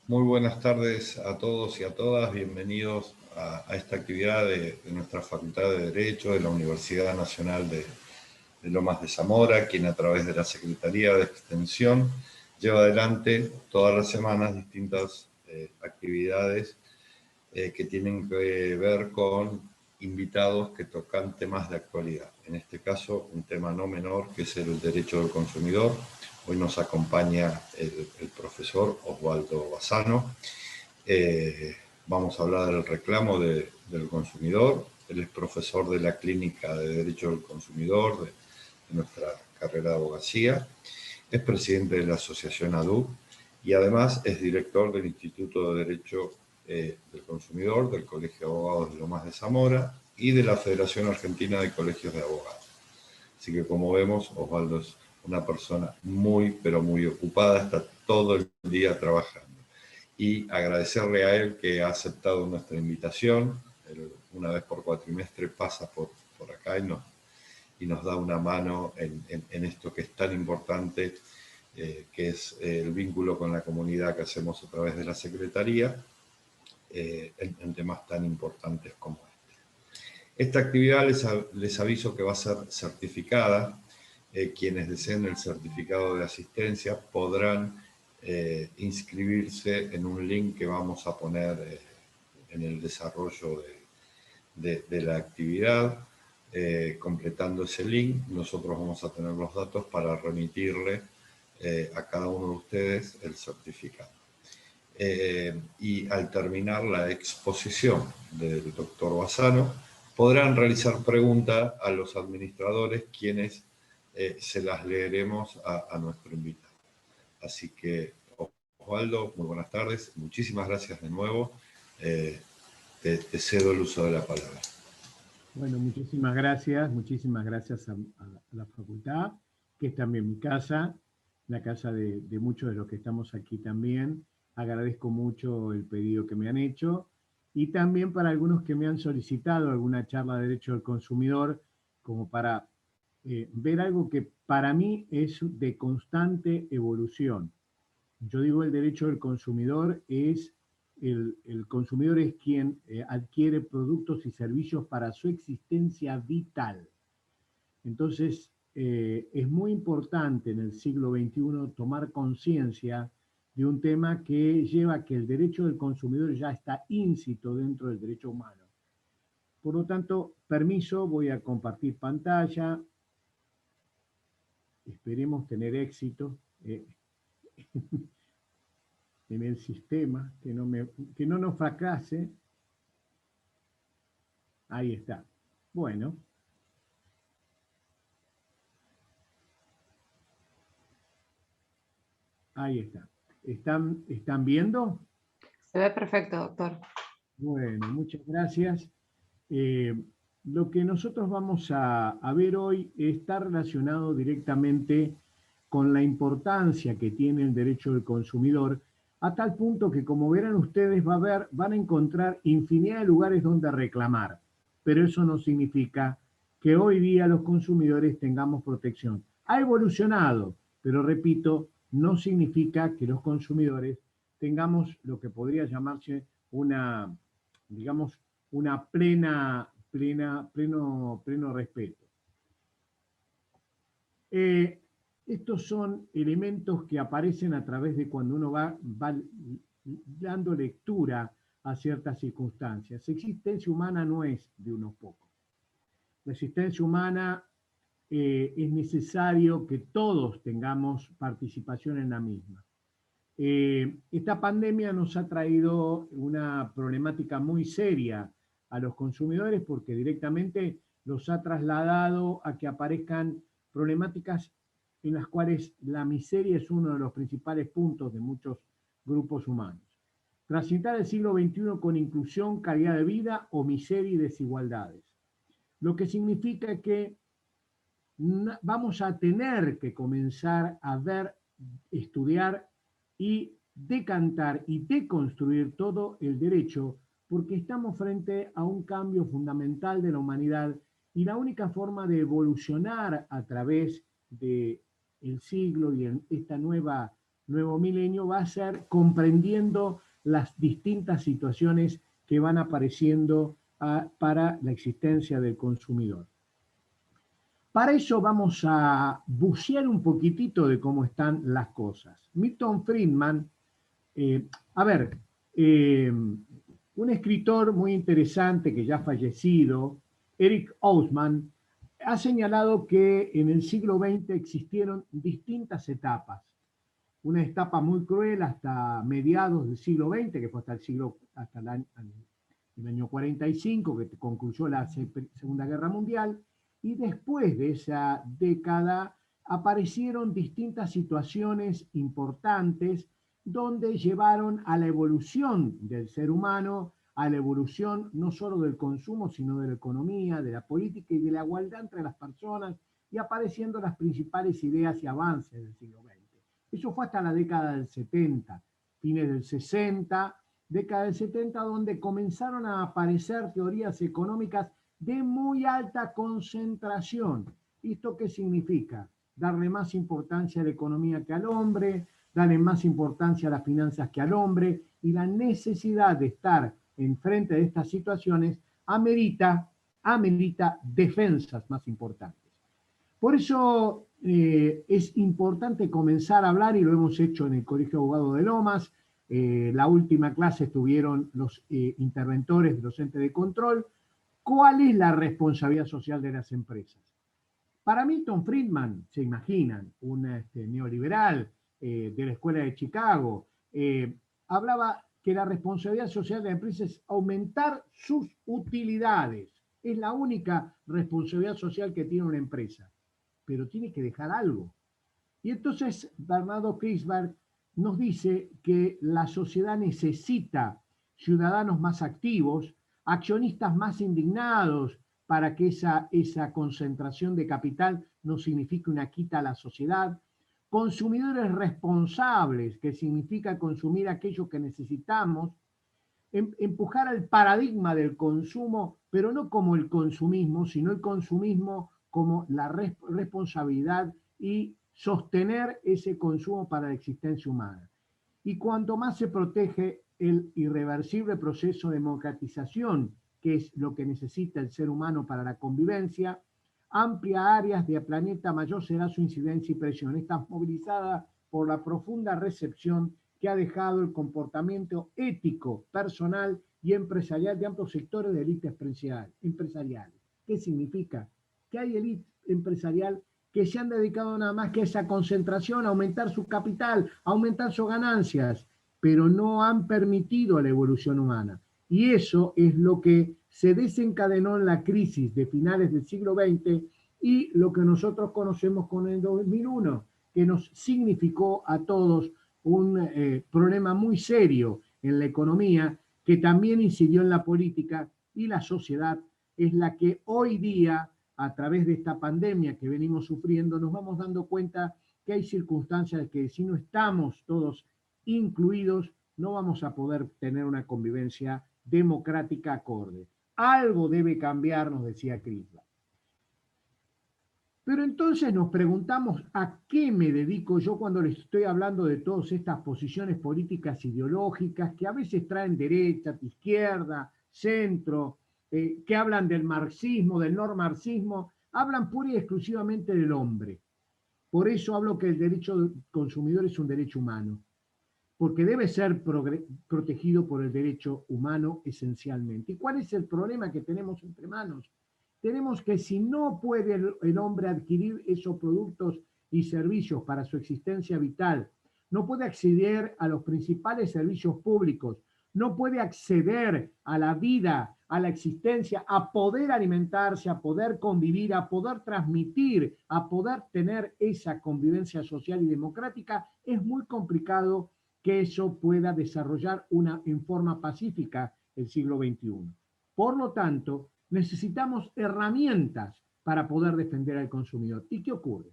Muy buenas tardes a todos y a todas. Bienvenidos a esta actividad de nuestra Facultad de Derecho de la Universidad Nacional de Lomas de Zamora, quien a través de la Secretaría de Extensión lleva adelante todas las semanas distintas actividades que tienen que ver con invitados que tocan temas de actualidad. En este caso, un tema no menor, que es el derecho del consumidor. Hoy nos acompaña el profesor Osvaldo Bassano. Vamos a hablar del reclamo del consumidor. Él es profesor de la Clínica de Derecho del Consumidor de nuestra carrera de abogacía. Es presidente de la Asociación ADUC y además es director del Instituto de Derecho del Consumidor, del Colegio de Abogados de Lomas de Zamora y de la Federación Argentina de Colegios de Abogados. Así que como vemos, Osvaldo es una persona muy, pero muy ocupada, está todo el día trabajando. Y agradecerle a él que ha aceptado nuestra invitación. Él, una vez por cuatrimestre pasa por acá y nos da una mano en esto que es tan importante, que es el vínculo con la comunidad que hacemos a través de la Secretaría, en temas tan importantes como este. Esta actividad les aviso que va a ser certificada. Quienes deseen el certificado de asistencia podrán inscribirse en un link que vamos a poner en el desarrollo de la actividad. Completando ese link, nosotros vamos a tener los datos para remitirle a cada uno de ustedes el certificado. Y al terminar la exposición del doctor Bassano, podrán realizar preguntas a los administradores, quienes se las leeremos a nuestro invitado. Así que, Osvaldo, muy buenas tardes, muchísimas gracias de nuevo. Te cedo el uso de la palabra. Bueno, muchísimas gracias a la facultad, que es también mi casa, la casa de muchos de los que estamos aquí también. Agradezco mucho el pedido que me han hecho y también para algunos que me han solicitado alguna charla de derecho del consumidor, como para ver algo que para mí es de constante evolución. Yo digo el derecho del consumidor es, el consumidor es quien adquiere productos y servicios para su existencia vital. Entonces, es muy importante en el siglo XXI tomar conciencia de un tema que lleva a que el derecho del consumidor ya está íncito dentro del derecho humano. Por lo tanto, permiso, voy a compartir pantalla. Esperemos tener éxito en el sistema, que no nos fracase. Ahí está. Bueno. Ahí está. ¿Están viendo? Se ve perfecto, doctor. Bueno, muchas gracias. Lo que nosotros vamos a ver hoy está relacionado directamente con la importancia que tiene el derecho del consumidor, a tal punto que, como verán ustedes, van a encontrar infinidad de lugares donde reclamar, pero eso no significa que hoy día los consumidores tengamos protección. Ha evolucionado, pero repito, no significa que los consumidores tengamos lo que podría llamarse una, digamos, una pleno respeto. Estos son elementos que aparecen a través de cuando uno va dando lectura a ciertas circunstancias. La existencia humana no es de unos pocos. La existencia humana es necesario que todos tengamos participación en la misma. Esta pandemia nos ha traído una problemática muy seria a los consumidores porque directamente los ha trasladado a que aparezcan problemáticas en las cuales la miseria es uno de los principales puntos de muchos grupos humanos. Transitar el siglo XXI con inclusión, calidad de vida o miseria y desigualdades. Lo que significa que vamos a tener que comenzar a ver, estudiar y decantar y deconstruir todo el derecho, porque estamos frente a un cambio fundamental de la humanidad y la única forma de evolucionar a través del siglo y en esta nueva nuevo milenio va a ser comprendiendo las distintas situaciones que van apareciendo para la existencia del consumidor. Para eso vamos a bucear un poquitito de cómo están las cosas. Milton Friedman, a ver, un escritor muy interesante que ya ha fallecido, Eric Hobsbawm, ha señalado que en el siglo XX existieron distintas etapas. Una etapa muy cruel hasta mediados del siglo XX, que fue hasta el año 45, que concluyó la Segunda Guerra Mundial, y después de esa década aparecieron distintas situaciones importantes donde llevaron a la evolución del ser humano, a la evolución no solo del consumo, sino de la economía, de la política y de la igualdad entre las personas, y apareciendo las principales ideas y avances del siglo XX. Eso fue hasta la década del 70, fines del 60, década del 70, donde comenzaron a aparecer teorías económicas de muy alta concentración. ¿Esto qué significa? Darle más importancia a la economía que al hombre, darle más importancia a las finanzas que al hombre, y la necesidad de estar enfrente de estas situaciones amerita defensas más importantes. Por eso es importante comenzar a hablar, y lo hemos hecho en el Colegio de Abogados de Lomas. La última clase estuvieron los interventores de los entes de control. ¿Cuál es la responsabilidad social de las empresas? Para Milton Friedman, se imaginan, un neoliberal de la Escuela de Chicago, hablaba que la responsabilidad social de la empresa es aumentar sus utilidades. Es la única responsabilidad social que tiene una empresa, pero tiene que dejar algo. Y entonces Bernardo Kreisberg nos dice que la sociedad necesita ciudadanos más activos, accionistas más indignados, para que esa concentración de capital no signifique una quita a la sociedad, consumidores responsables, que significa consumir aquello que necesitamos, empujar al paradigma del consumo, pero no como el consumismo, sino el consumismo como la responsabilidad y sostener ese consumo para la existencia humana. Y cuanto más se protege el irreversible proceso de democratización, que es lo que necesita el ser humano para la convivencia, amplia áreas del planeta, mayor será su incidencia y presión. Está movilizada por la profunda recepción que ha dejado el comportamiento ético, personal y empresarial de amplios sectores de élite empresariales. ¿Qué significa? Que hay élite empresarial que se han dedicado nada más que a esa concentración, a aumentar su capital, a aumentar sus ganancias, pero no han permitido la evolución humana. Y eso es lo que se desencadenó en la crisis de finales del siglo XX y lo que nosotros conocemos con el 2001, que nos significó a todos un problema muy serio en la economía, que también incidió en la política, y la sociedad es la que hoy día, a través de esta pandemia que venimos sufriendo, nos vamos dando cuenta que hay circunstancias que si no estamos todos incluidos, no vamos a poder tener una convivencia democrática acorde. Algo debe cambiar, nos decía Kreisberg. Pero entonces nos preguntamos a qué me dedico yo cuando les estoy hablando de todas estas posiciones políticas ideológicas que a veces traen derecha, izquierda, centro, que hablan del marxismo, del no marxismo, hablan pura y exclusivamente del hombre. Por eso hablo que el derecho del consumidor es un derecho humano, porque debe ser protegido por el derecho humano esencialmente. ¿Y cuál es el problema que tenemos entre manos? Tenemos que si no puede el hombre adquirir esos productos y servicios para su existencia vital, no puede acceder a los principales servicios públicos, no puede acceder a la vida, a la existencia, a poder alimentarse, a poder convivir, a poder transmitir, a poder tener esa convivencia social y democrática, es muy complicado que eso pueda desarrollar en forma pacífica el siglo XXI. Por lo tanto, necesitamos herramientas para poder defender al consumidor. ¿Y qué ocurre?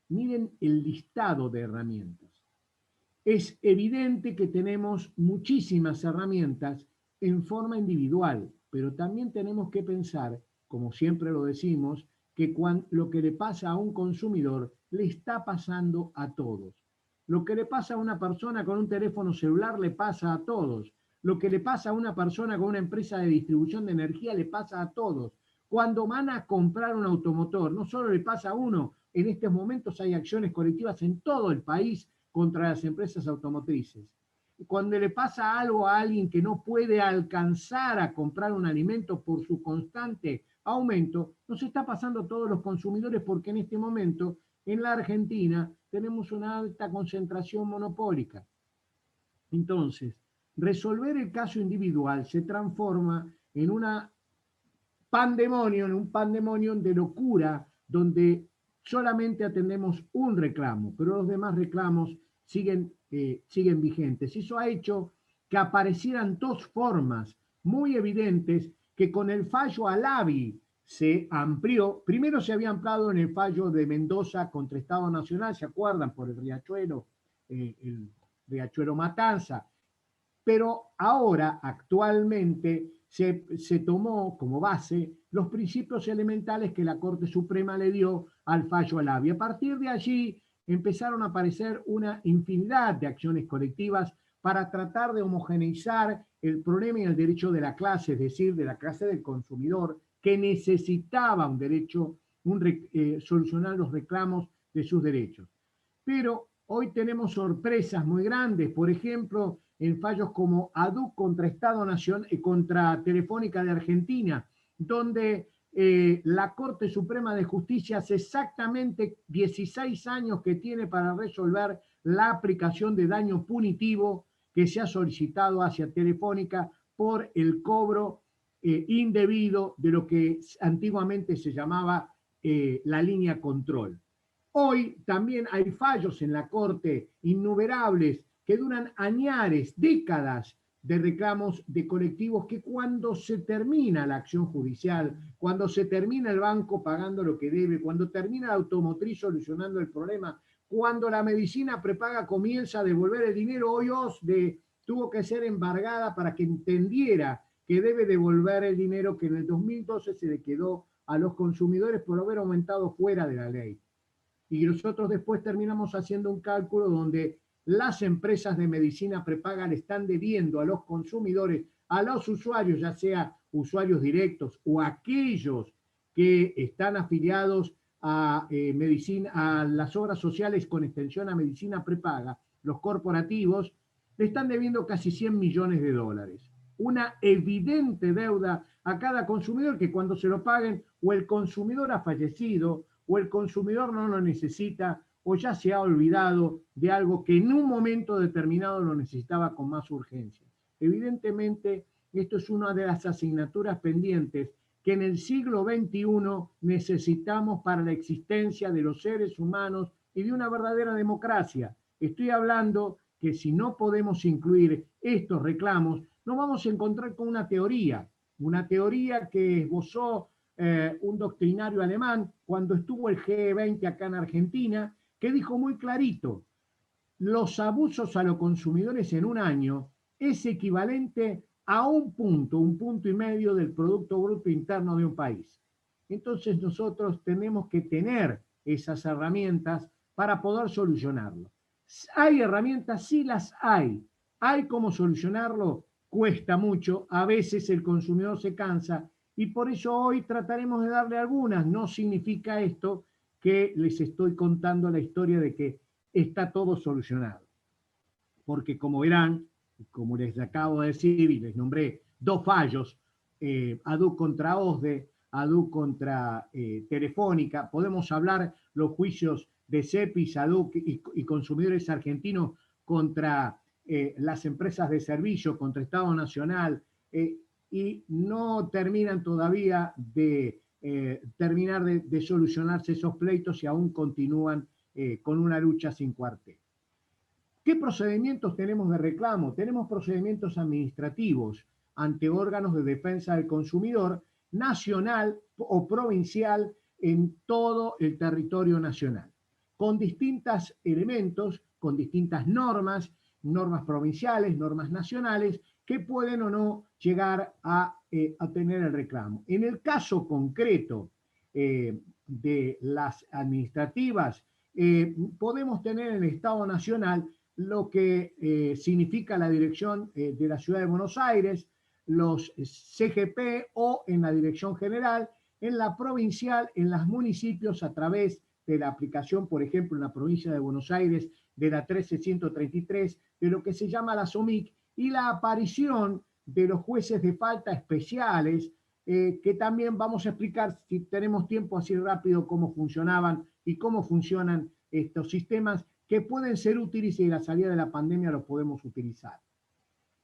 Miren el listado de herramientas. Es evidente que tenemos muchísimas herramientas en forma individual, pero también tenemos que pensar, como siempre lo decimos, que lo que le pasa a un consumidor le está pasando a todos. Lo que le pasa a una persona con un teléfono celular le pasa a todos. Lo que le pasa a una persona con una empresa de distribución de energía le pasa a todos. Cuando van a comprar un automotor, no solo le pasa a uno, en estos momentos hay acciones colectivas en todo el país contra las empresas automotrices. Cuando le pasa algo a alguien que no puede alcanzar a comprar un alimento por su constante aumento, nos está pasando a todos los consumidores porque en este momento en la Argentina tenemos una alta concentración monopólica. Entonces, resolver el caso individual se transforma en en un pandemonium de locura, donde solamente atendemos un reclamo, pero los demás reclamos siguen vigentes. Eso ha hecho que aparecieran dos formas muy evidentes que con el fallo Alavi se amplió. Primero se había ampliado en el fallo de Mendoza contra Estado Nacional, ¿se acuerdan? Por el Riachuelo Matanza. Pero ahora, actualmente, se tomó como base los principios elementales que la Corte Suprema le dio al fallo Alavi. A partir de allí empezaron a aparecer una infinidad de acciones colectivas para tratar de homogeneizar el problema y el derecho de la clase, es decir, de la clase del consumidor, que necesitaba un derecho, solucionar los reclamos de sus derechos. Pero hoy tenemos sorpresas muy grandes, por ejemplo, en fallos como ADUC contra Estado Nacional y contra Telefónica de Argentina, donde la Corte Suprema de Justicia hace exactamente 16 años que tiene para resolver la aplicación de daño punitivo que se ha solicitado hacia Telefónica por el cobro indebido de lo que antiguamente se llamaba la línea control. Hoy también hay fallos en la Corte innumerables que duran añares, décadas de reclamos de colectivos que cuando se termina la acción judicial, cuando se termina el banco pagando lo que debe, cuando termina la automotriz solucionando el problema, cuando la medicina prepaga comienza a devolver el dinero, hoy OSDE tuvo que ser embargada para que entendiera que debe devolver el dinero que en el 2012 se le quedó a los consumidores por haber aumentado fuera de la ley. Y nosotros después terminamos haciendo un cálculo donde las empresas de medicina prepaga le están debiendo a los consumidores, a los usuarios, ya sea usuarios directos o aquellos que están afiliados a las obras sociales con extensión a medicina prepaga, los corporativos, le están debiendo casi 100 millones de dólares. Una evidente deuda a cada consumidor que cuando se lo paguen o el consumidor ha fallecido o el consumidor no lo necesita o ya se ha olvidado de algo que en un momento determinado lo necesitaba con más urgencia. Evidentemente, esto es una de las asignaturas pendientes que en el siglo XXI necesitamos para la existencia de los seres humanos y de una verdadera democracia. Estoy hablando que si no podemos incluir estos reclamos, nos vamos a encontrar con una teoría que esbozó un doctrinario alemán cuando estuvo el G20 acá en Argentina, que dijo muy clarito, los abusos a los consumidores en un año es equivalente a un punto y medio del Producto Bruto Interno de un país. Entonces nosotros tenemos que tener esas herramientas para poder solucionarlo. ¿Hay herramientas? Sí las hay. ¿Hay cómo solucionarlo? Cuesta mucho, a veces el consumidor se cansa y por eso hoy trataremos de darle algunas. No significa esto que les estoy contando la historia de que está todo solucionado. Porque como verán, como les acabo de decir y les nombré dos fallos, ADUC contra OSDE, ADUC contra Telefónica, podemos hablar los juicios de CEPIS, ADUC y consumidores argentinos contra las empresas de servicio, contra Estado Nacional, y no terminan todavía de solucionarse esos pleitos y aún continúan con una lucha sin cuartel. ¿Qué procedimientos tenemos de reclamo? Tenemos procedimientos administrativos ante órganos de defensa del consumidor nacional o provincial en todo el territorio nacional, con distintos elementos, con distintas normas provinciales, normas nacionales, que pueden o no llegar a tener el reclamo. En el caso concreto de las administrativas podemos tener en el Estado Nacional lo que significa la dirección de la Ciudad de Buenos Aires, los CGP o en la dirección general, en la provincial, en los municipios a través de la aplicación, por ejemplo, en la provincia de Buenos Aires, de la 13133, de lo que se llama la SOMIC, y la aparición de los jueces de falta especiales, que también vamos a explicar, si tenemos tiempo así rápido, cómo funcionaban y cómo funcionan estos sistemas que pueden ser útiles y a la salida de la pandemia los podemos utilizar.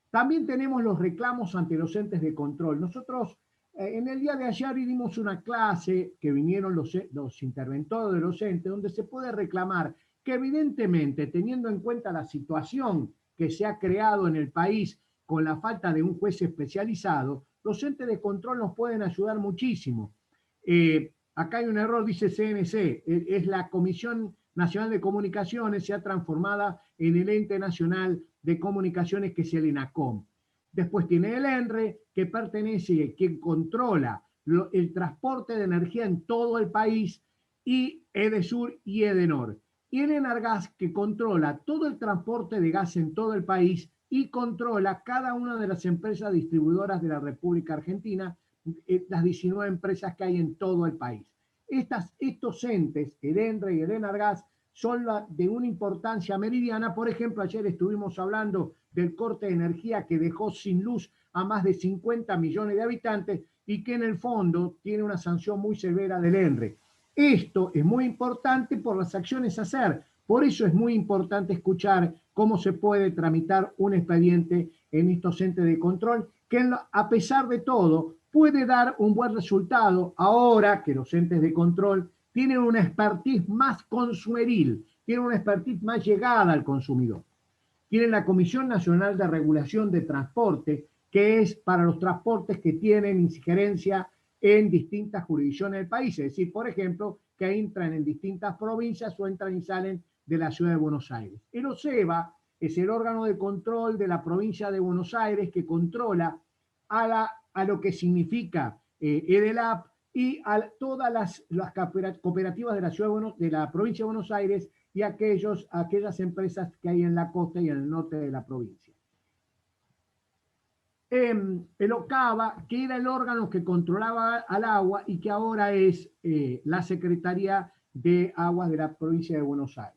También tenemos los reclamos ante los entes de control. Nosotros en el día de ayer dimos una clase que vinieron los interventores de los entes, donde se puede reclamar que evidentemente, teniendo en cuenta la situación que se ha creado en el país con la falta de un juez especializado, los entes de control nos pueden ayudar muchísimo. Acá hay un error, dice CNC, es la Comisión Nacional de Comunicaciones, se ha transformado en el Ente Nacional de Comunicaciones, que es el ENACOM. Después tiene el ENRE, que pertenece, quien controla el transporte de energía en todo el país, y EDESUR y EDENOR. Y el ENARGAS, que controla todo el transporte de gas en todo el país y controla cada una de las empresas distribuidoras de la República Argentina, las 19 empresas que hay en todo el país. Estos entes, el ENRE y el ENARGAS, son de una importancia meridiana. Por ejemplo, ayer estuvimos hablando del corte de energía que dejó sin luz a más de 50 millones de habitantes y que en el fondo tiene una sanción muy severa del ENRE. Esto es muy importante por las acciones a hacer. Por eso es muy importante escuchar cómo se puede tramitar un expediente en estos entes de control, que a pesar de todo puede dar un buen resultado ahora que los entes de control tienen una expertise más consumeril, tienen una expertise más llegada al consumidor. Tienen la Comisión Nacional de Regulación de Transporte, que es para los transportes que tienen injerencia en distintas jurisdicciones del país, es decir, por ejemplo, que entran en distintas provincias o entran y salen de la Ciudad de Buenos Aires. El OSEBA es el órgano de control de la provincia de Buenos Aires que controla a lo que significa EDELAP y a todas las cooperativas de la provincia de Buenos Aires y aquellas empresas que hay en la costa y en el norte de la provincia. El OCABA, que era el órgano que controlaba al agua y que ahora es la Secretaría de Aguas de la provincia de Buenos Aires.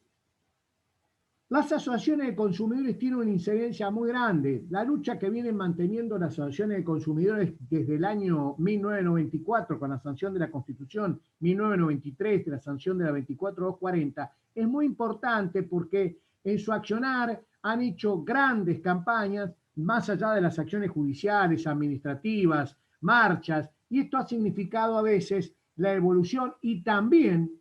Las asociaciones de consumidores tienen una incidencia muy grande. La lucha que vienen manteniendo las asociaciones de consumidores desde el año 1994, con la sanción de la Constitución, 1993, de la sanción de la 24240, es muy importante porque en su accionar han hecho grandes campañas, más allá de las acciones judiciales, administrativas, marchas, y esto ha significado a veces la evolución y también,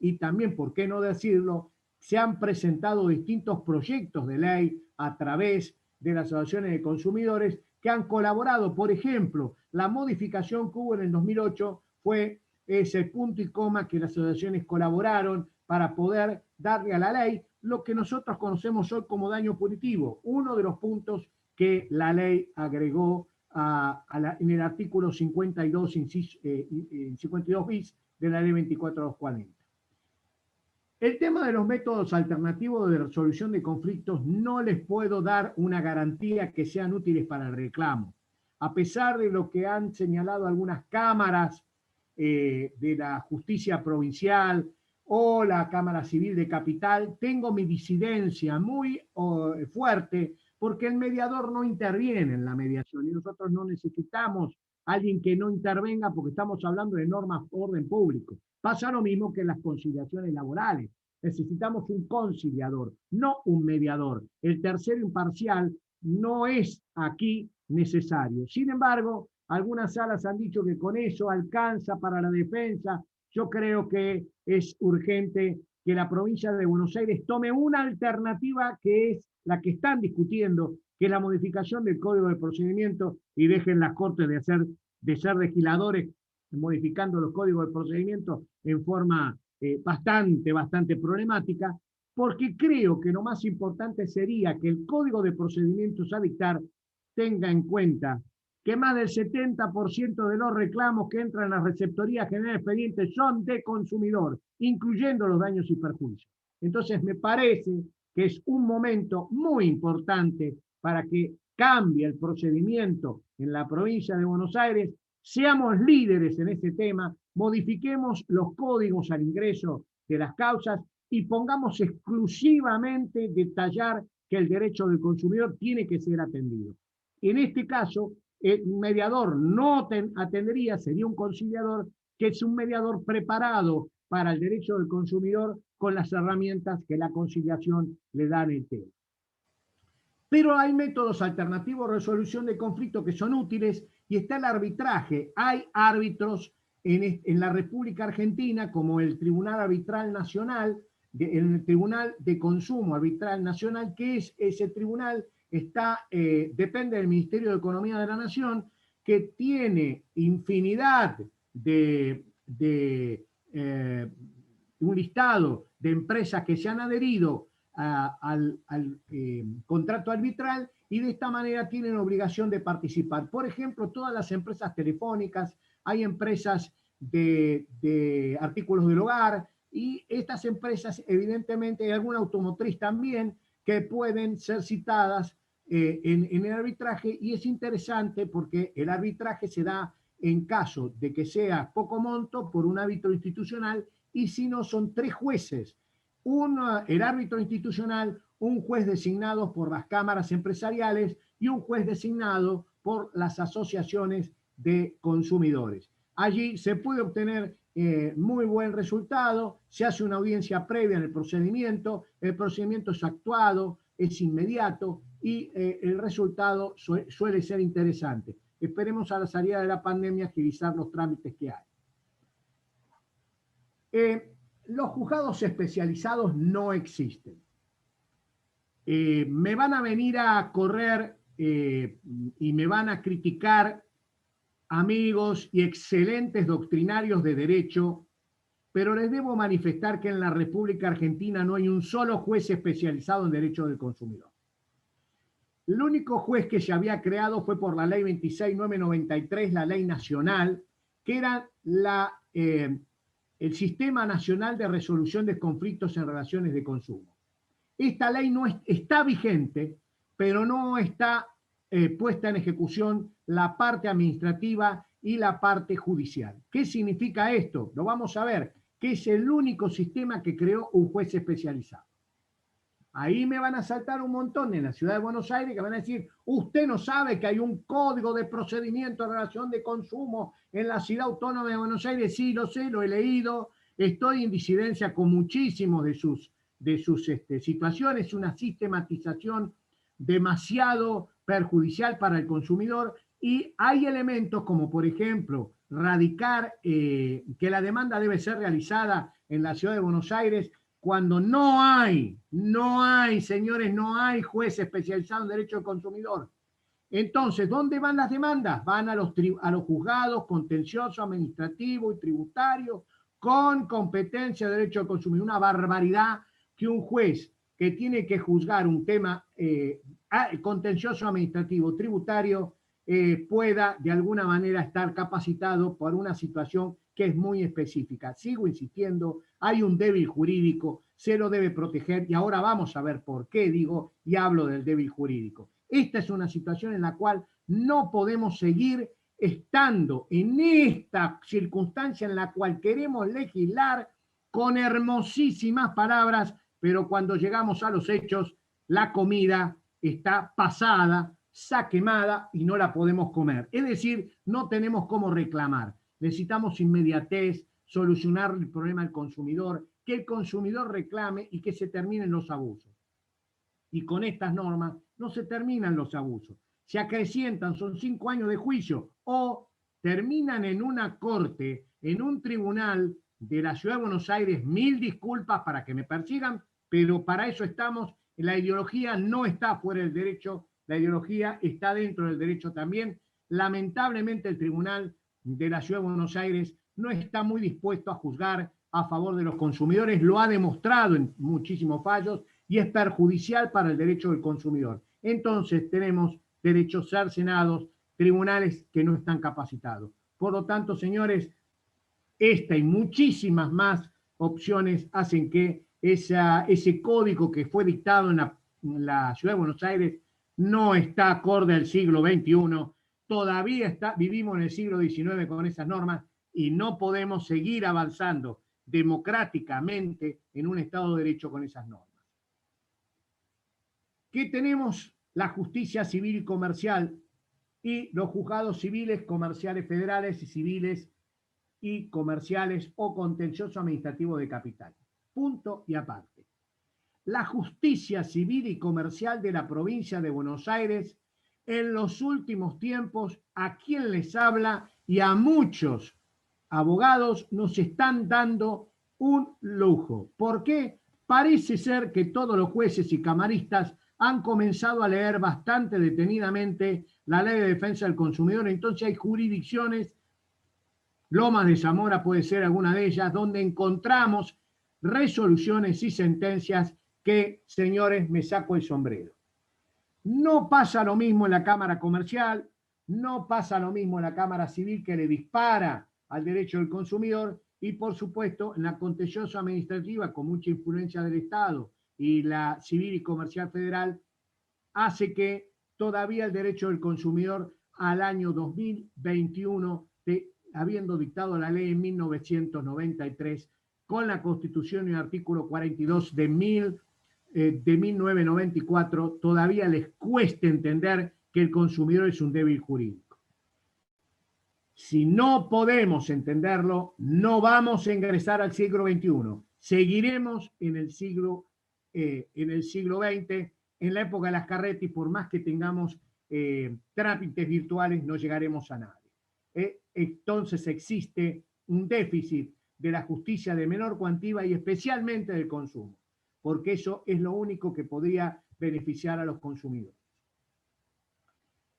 ¿por qué no decirlo?, se han presentado distintos proyectos de ley a través de las asociaciones de consumidores que han colaborado. Por ejemplo, la modificación que hubo en el 2008 fue ese punto y coma que las asociaciones colaboraron para poder darle a la ley lo que nosotros conocemos hoy como daño punitivo, uno de los puntos que la ley agregó en el artículo 52 bis de la ley 24240. El tema de los métodos alternativos de resolución de conflictos no les puedo dar una garantía que sean útiles para el reclamo. A pesar de lo que han señalado algunas cámaras de la justicia provincial o la Cámara Civil de Capital, tengo mi disidencia muy fuerte porque el mediador no interviene en la mediación y nosotros no necesitamos a alguien que no intervenga porque estamos hablando de normas de orden público. Pasa lo mismo que en las conciliaciones laborales. Necesitamos un conciliador, no un mediador. El tercero imparcial no es aquí necesario. Sin embargo, algunas salas han dicho que con eso alcanza para la defensa. Yo creo que es urgente que la provincia de Buenos Aires tome una alternativa que es la que están discutiendo, que es la modificación del Código de Procedimiento, y dejen las Cortes de ser legisladores modificando los códigos de procedimiento en forma bastante problemática, porque creo que lo más importante sería que el Código de Procedimientos a dictar tenga en cuenta que más del 70% de los reclamos que entran a la Receptoría General de Expedientes son de consumidor, incluyendo los daños y perjuicios. Entonces me parece que es un momento muy importante para que cambie el procedimiento en la provincia de Buenos Aires, seamos líderes en ese tema, modifiquemos los códigos al ingreso de las causas y pongamos exclusivamente detallar que el derecho del consumidor tiene que ser atendido. En este caso, el mediador no atendería, sería un conciliador, que es un mediador preparado para el derecho del consumidor con las herramientas que la conciliación le da en el tema. Pero hay métodos alternativos de resolución de conflictos que son útiles y está el arbitraje. Hay árbitros en la República Argentina, como el Tribunal Arbitral Nacional, el Tribunal de Consumo Arbitral Nacional, que es ese tribunal, depende del Ministerio de Economía de la Nación, que tiene infinidad de un listado de empresas que se han adherido al contrato arbitral y de esta manera tienen obligación de participar. Por ejemplo, todas las empresas telefónicas, hay empresas de artículos del hogar y estas empresas, evidentemente, hay alguna automotriz también que pueden ser citadas en el arbitraje y es interesante porque el arbitraje se da en caso de que sea poco monto por un árbitro institucional y si no son 3 jueces, el árbitro institucional, un juez designado por las cámaras empresariales y un juez designado por las asociaciones de consumidores. Allí se puede obtener muy buen resultado, se hace una audiencia previa en el procedimiento es actuado, es inmediato y el resultado suele ser interesante. Esperemos a la salida de la pandemia agilizar los trámites que hay. Los juzgados especializados no existen. Me van a venir a correr y me van a criticar amigos y excelentes doctrinarios de derecho, pero les debo manifestar que en la República Argentina no hay un solo juez especializado en derecho del consumidor. El único juez que se había creado fue por la ley 26.993, la ley nacional, que era el Sistema Nacional de Resolución de Conflictos en Relaciones de Consumo. Esta ley no está vigente, pero no está puesta en ejecución la parte administrativa y la parte judicial. ¿Qué significa esto? Lo vamos a ver, que es el único sistema que creó un juez especializado. Ahí me van a saltar un montón en la ciudad de Buenos Aires que van a decir, usted no sabe que hay un código de procedimiento en relación de consumo en la ciudad autónoma de Buenos Aires. Sí, lo sé, lo he leído, estoy en disidencia con muchísimos de sus situaciones, una sistematización demasiado perjudicial para el consumidor y hay elementos como por ejemplo radicar que la demanda debe ser realizada en la ciudad de Buenos Aires cuando no hay, señores, no hay juez especializado en derecho del consumidor. Entonces, ¿dónde van las demandas? Van a los juzgados contencioso, administrativo y tributario con competencia de derecho del consumidor. Una barbaridad que un juez que tiene que juzgar un tema contencioso, administrativo, tributario, pueda de alguna manera estar capacitado por una situación que es muy específica. Sigo insistiendo, hay un débil jurídico, se lo debe proteger y ahora vamos a ver por qué digo y hablo del débil jurídico. Esta es una situación en la cual no podemos seguir estando en esta circunstancia en la cual queremos legislar con hermosísimas palabras, pero cuando llegamos a los hechos, la comida está pasada, quemada y no la podemos comer. Es decir, no tenemos cómo reclamar. Necesitamos inmediatez, solucionar el problema del consumidor, que el consumidor reclame y que se terminen los abusos. Y con estas normas no se terminan los abusos. Se acrecientan, son 5 años de juicio o terminan en una corte, en un tribunal de la Ciudad de Buenos Aires. Mil disculpas para que me persigan, pero para eso estamos. La ideología no está fuera del derecho, la ideología está dentro del derecho también. Lamentablemente el tribunal de la Ciudad de Buenos Aires no está muy dispuesto a juzgar a favor de los consumidores, lo ha demostrado en muchísimos fallos y es perjudicial para el derecho del consumidor. Entonces tenemos derechos cercenados, tribunales que no están capacitados. Por lo tanto, señores, esta y muchísimas más opciones hacen que ese código que fue dictado en la Ciudad de Buenos Aires no está acorde al siglo XXI. Todavía vivimos en el siglo XIX con esas normas y no podemos seguir avanzando democráticamente en un Estado de Derecho con esas normas. ¿Qué tenemos? La justicia civil y comercial y los juzgados civiles, comerciales federales y civiles y comerciales o contencioso administrativo de capital. Punto y aparte. La justicia civil y comercial de la provincia de Buenos Aires, en los últimos tiempos, a quien les habla y a muchos abogados nos están dando un lujo. ¿Por qué? Parece ser que todos los jueces y camaristas han comenzado a leer bastante detenidamente la Ley de Defensa del Consumidor, entonces hay jurisdicciones, Lomas de Zamora puede ser alguna de ellas, donde encontramos resoluciones y sentencias que, señores, me saco el sombrero. No pasa lo mismo en la Cámara Comercial, no pasa lo mismo en la Cámara Civil, que le dispara al derecho del consumidor, y por supuesto en la contencioso administrativa, con mucha influencia del Estado, y la civil y comercial federal, hace que todavía el derecho del consumidor al año 2021, habiendo dictado la ley en 1993, con la Constitución y el artículo 42 de 1994, todavía les cuesta entender que el consumidor es un débil jurídico. Si no podemos entenderlo, no vamos a ingresar al siglo XXI. Seguiremos en el siglo XX, en la época de las carretas, y por más que tengamos trámites virtuales, no llegaremos a nadie. Entonces existe un déficit de la justicia de menor cuantía y especialmente del consumo, porque eso es lo único que podría beneficiar a los consumidores.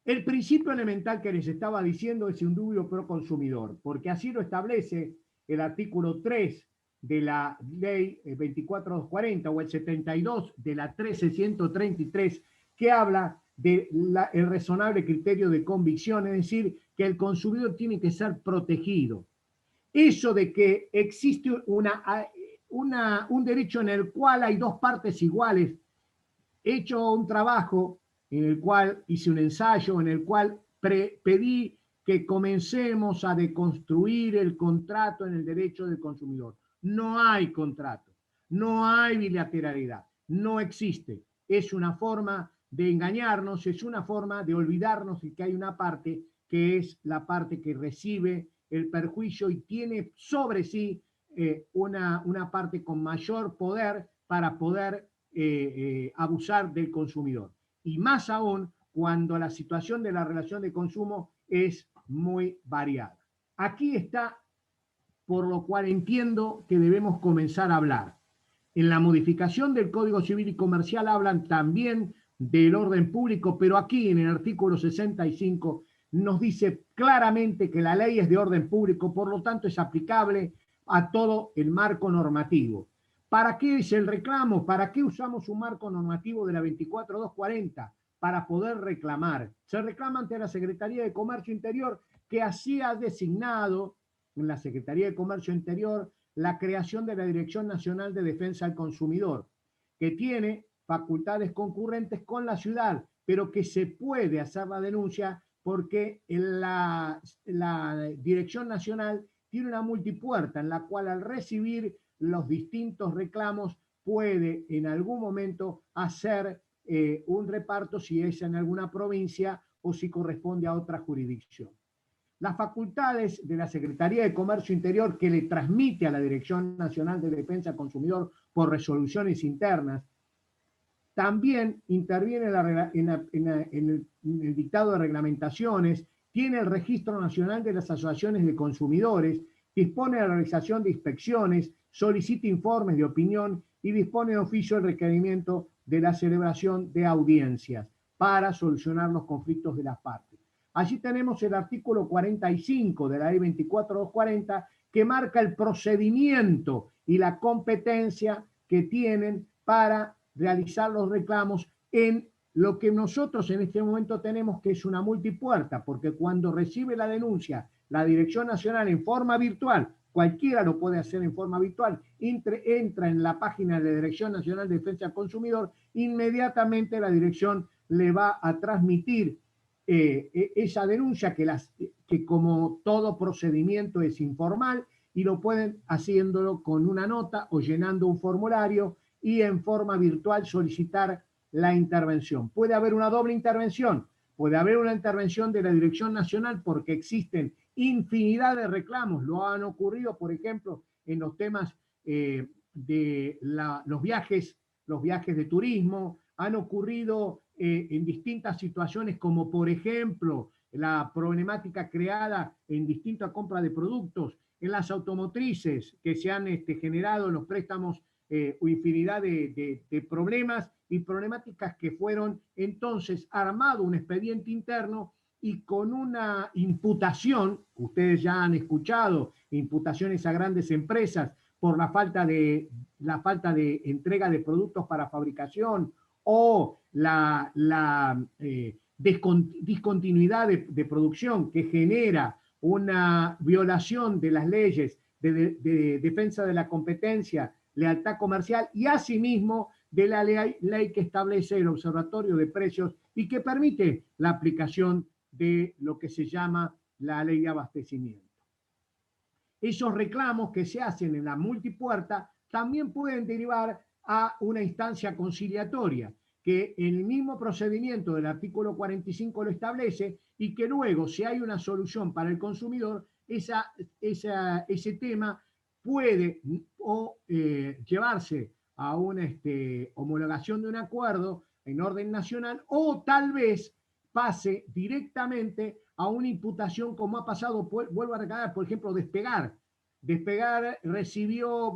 El principio elemental que les estaba diciendo es un dubio pro consumidor, porque así lo establece el artículo 3 de la ley 24240 o el 72 de la 13133, que habla del razonable criterio de convicción, es decir, que el consumidor tiene que ser protegido. Eso de que existe un derecho en el cual hay dos partes iguales, hecho un trabajo en el cual hice un ensayo, en el cual pedí que comencemos a deconstruir el contrato en el derecho del consumidor. No hay contrato, no hay bilateralidad, no existe. Es una forma de engañarnos, es una forma de olvidarnos de que hay una parte que es la parte que recibe el perjuicio y tiene sobre sí una parte con mayor poder para poder abusar del consumidor. Y más aún cuando la situación de la relación de consumo es muy variada. Aquí está, por lo cual entiendo que debemos comenzar a hablar. En la modificación del Código Civil y Comercial hablan también del orden público, pero aquí en el artículo 65 nos dice claramente que la ley es de orden público, por lo tanto es aplicable a todo el marco normativo. ¿Para qué es el reclamo? ¿Para qué usamos un marco normativo de la 24240? Para poder reclamar. Se reclama ante la Secretaría de Comercio Interior, que así ha designado en la Secretaría de Comercio Interior la creación de la Dirección Nacional de Defensa del Consumidor, que tiene facultades concurrentes con la ciudad, pero que se puede hacer la denuncia porque la Dirección Nacional tiene una multipuerta en la cual al recibir los distintos reclamos puede en algún momento hacer un reparto si es en alguna provincia o si corresponde a otra jurisdicción. Las facultades de la Secretaría de Comercio Interior, que le transmite a la Dirección Nacional de Defensa del Consumidor por resoluciones internas, también interviene en el dictado de reglamentaciones, tiene el Registro Nacional de las Asociaciones de Consumidores, dispone de la realización de inspecciones, solicita informes de opinión y dispone de oficio el requerimiento de la celebración de audiencias para solucionar los conflictos de las partes. Allí tenemos el artículo 45 de la ley 24240 que marca el procedimiento y la competencia que tienen para realizar los reclamos en lo que nosotros en este momento tenemos, que es una multipuerta, porque cuando recibe la denuncia la Dirección Nacional en forma virtual, cualquiera lo puede hacer en forma habitual, entra en la página de la Dirección Nacional de Defensa del Consumidor, inmediatamente la dirección le va a transmitir esa denuncia que como todo procedimiento es informal, y lo pueden haciéndolo con una nota o llenando un formulario y en forma virtual solicitar la intervención. Puede haber una doble intervención, puede haber una intervención de la Dirección Nacional porque existen infinidad de reclamos, lo han ocurrido, por ejemplo, en los temas de los viajes de turismo, han ocurrido en distintas situaciones como, por ejemplo, la problemática creada en distintas compras de productos, en las automotrices que se han generado en los préstamos infinidad de problemas y problemáticas que fueron entonces armado un expediente interno y con una imputación, ustedes ya han escuchado, imputaciones a grandes empresas por la falta de entrega de productos para fabricación o la discontinuidad de producción que genera una violación de las leyes de defensa de la competencia, lealtad comercial y asimismo de la ley que establece el Observatorio de Precios y que permite la aplicación de lo que se llama la ley de abastecimiento. Esos reclamos que se hacen en la multipuerta también pueden derivar a una instancia conciliatoria, que en el mismo procedimiento del artículo 45 lo establece y que luego, si hay una solución para el consumidor, ese tema puede llevarse a una homologación de un acuerdo en orden nacional o tal vez pase directamente a una imputación como ha pasado, vuelvo a recordar, por ejemplo, Despegar. Despegar recibió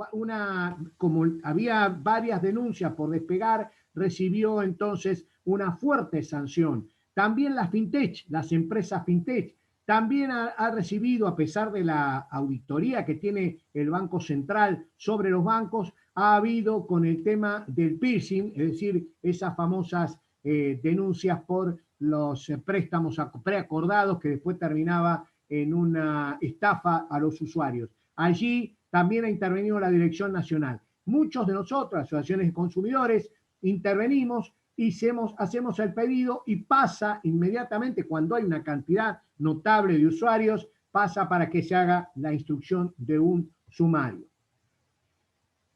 como había varias denuncias por Despegar, recibió entonces una fuerte sanción. También las empresas fintech, también ha recibido, a pesar de la auditoría que tiene el Banco Central sobre los bancos, ha habido con el tema del piercing, es decir, esas famosas denuncias por los préstamos preacordados que después terminaba en una estafa a los usuarios. Allí también ha intervenido la Dirección Nacional. Muchos de nosotros, asociaciones de consumidores, intervenimos y hacemos el pedido y pasa inmediatamente, cuando hay una cantidad notable de usuarios, pasa para que se haga la instrucción de un sumario.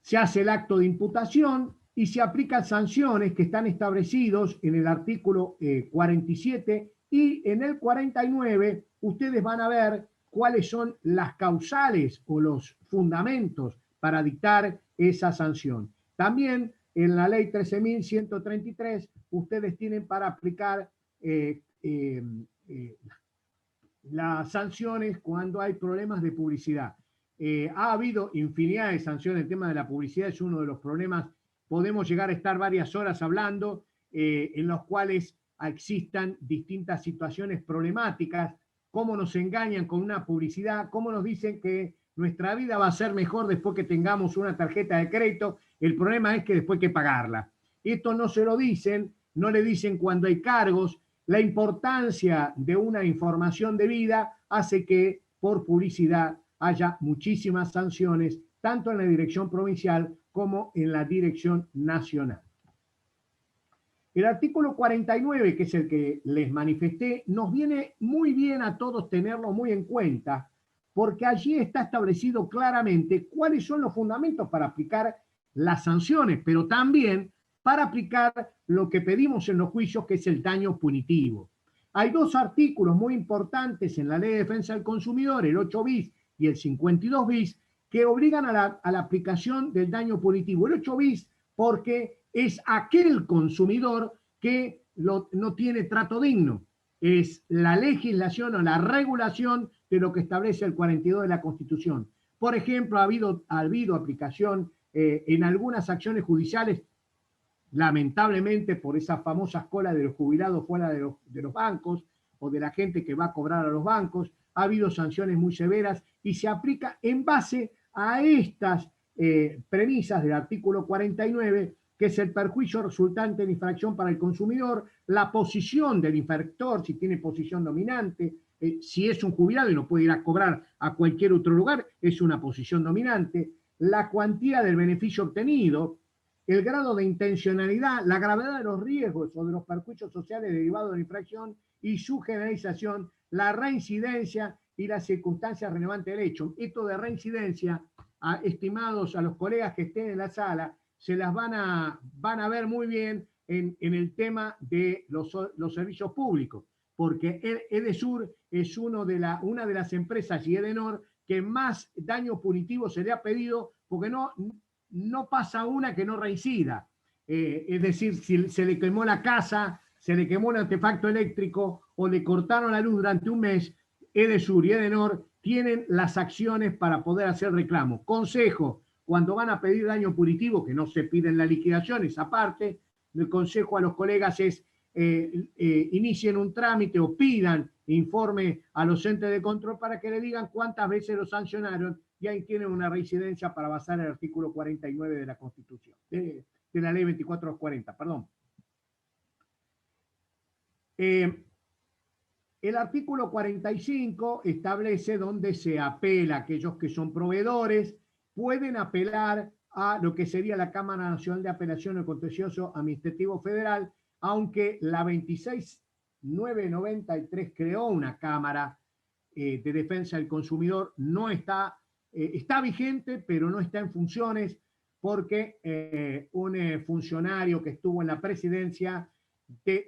Se hace el acto de imputación y se aplican sanciones que están establecidos en el artículo 47 y en el 49 ustedes van a ver cuáles son las causales o los fundamentos para dictar esa sanción. También en la ley 13.133 ustedes tienen para aplicar las sanciones cuando hay problemas de publicidad. Ha habido infinidad de sanciones. El tema de la publicidad es uno de los problemas. Podemos llegar a estar varias horas hablando en los cuales existan distintas situaciones problemáticas, cómo nos engañan con una publicidad, cómo nos dicen que nuestra vida va a ser mejor después que tengamos una tarjeta de crédito. El problema es que después hay que pagarla. Esto no se lo dicen, no le dicen cuando hay cargos. La importancia de una información debida hace que por publicidad haya muchísimas sanciones, tanto en la dirección provincial como en la dirección nacional. El artículo 49, que es el que les manifesté, nos viene muy bien a todos tenerlo muy en cuenta, porque allí está establecido claramente cuáles son los fundamentos para aplicar las sanciones, pero también para aplicar lo que pedimos en los juicios, que es el daño punitivo. Hay dos artículos muy importantes en la Ley de Defensa del Consumidor, el 8 bis y el 52 bis, que obligan a la aplicación del daño punitivo. El 8 bis porque es aquel consumidor que no tiene trato digno. Es la legislación o la regulación de lo que establece el 42 de la Constitución. Por ejemplo, ha habido aplicación en algunas acciones judiciales, lamentablemente por esas famosas colas de los jubilados fuera de los bancos o de la gente que va a cobrar a los bancos. Ha habido sanciones muy severas y se aplica en base a estas premisas del artículo 49, que es el perjuicio resultante de infracción para el consumidor, la posición del infractor, si tiene posición dominante, si es un jubilado y no puede ir a cobrar a cualquier otro lugar, es una posición dominante, la cuantía del beneficio obtenido, el grado de intencionalidad, la gravedad de los riesgos o de los perjuicios sociales derivados de la infracción y su generalización, la reincidencia y las circunstancias relevantes del hecho. Esto de reincidencia, estimados a los colegas que estén en la sala, se las van a ver muy bien en el tema de los servicios públicos, porque Edesur es una de las empresas y Edenor que más daño punitivo se le ha pedido, porque no pasa una que no reincida. Es decir, si se le quemó la casa, se le quemó un artefacto eléctrico o le cortaron la luz durante un mes, Edesur y Edenor tienen las acciones para poder hacer reclamo. Consejo, cuando van a pedir daño punitivo, que no se piden la liquidación, esa parte, el consejo a los colegas es inicien un trámite o pidan informe a los entes de control para que le digan cuántas veces lo sancionaron y ahí tienen una reincidencia para basar el artículo 49 de la Constitución, de la ley 2440, perdón. El artículo 45 establece donde se apela a aquellos que son proveedores, pueden apelar a lo que sería la Cámara Nacional de Apelación del Contencioso Administrativo Federal, aunque la 26993 creó una Cámara de Defensa del Consumidor, no está vigente, pero no está en funciones porque un funcionario que estuvo en la presidencia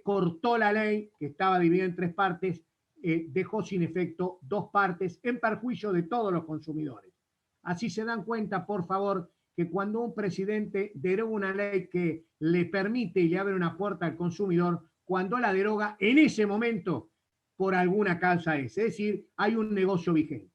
cortó la ley, que estaba dividida en 3 partes, dejó sin efecto 2 partes en perjuicio de todos los consumidores. Así se dan cuenta, por favor, que cuando un presidente deroga una ley que le permite y le abre una puerta al consumidor, cuando la deroga, en ese momento, por alguna causa es decir, hay un negocio vigente.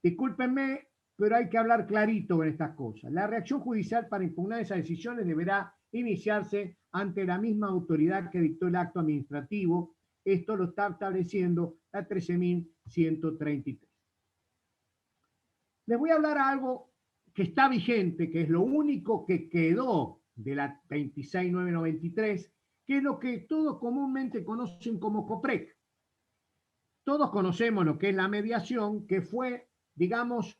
Discúlpenme, pero hay que hablar clarito en estas cosas. La reacción judicial para impugnar esas decisiones deberá iniciarse ante la misma autoridad que dictó el acto administrativo. Esto lo está estableciendo la 13.133. Les voy a hablar a algo que está vigente, que es lo único que quedó de la 26.993, que es lo que todos comúnmente conocen como COPREC. Todos conocemos lo que es la mediación, que fue, digamos,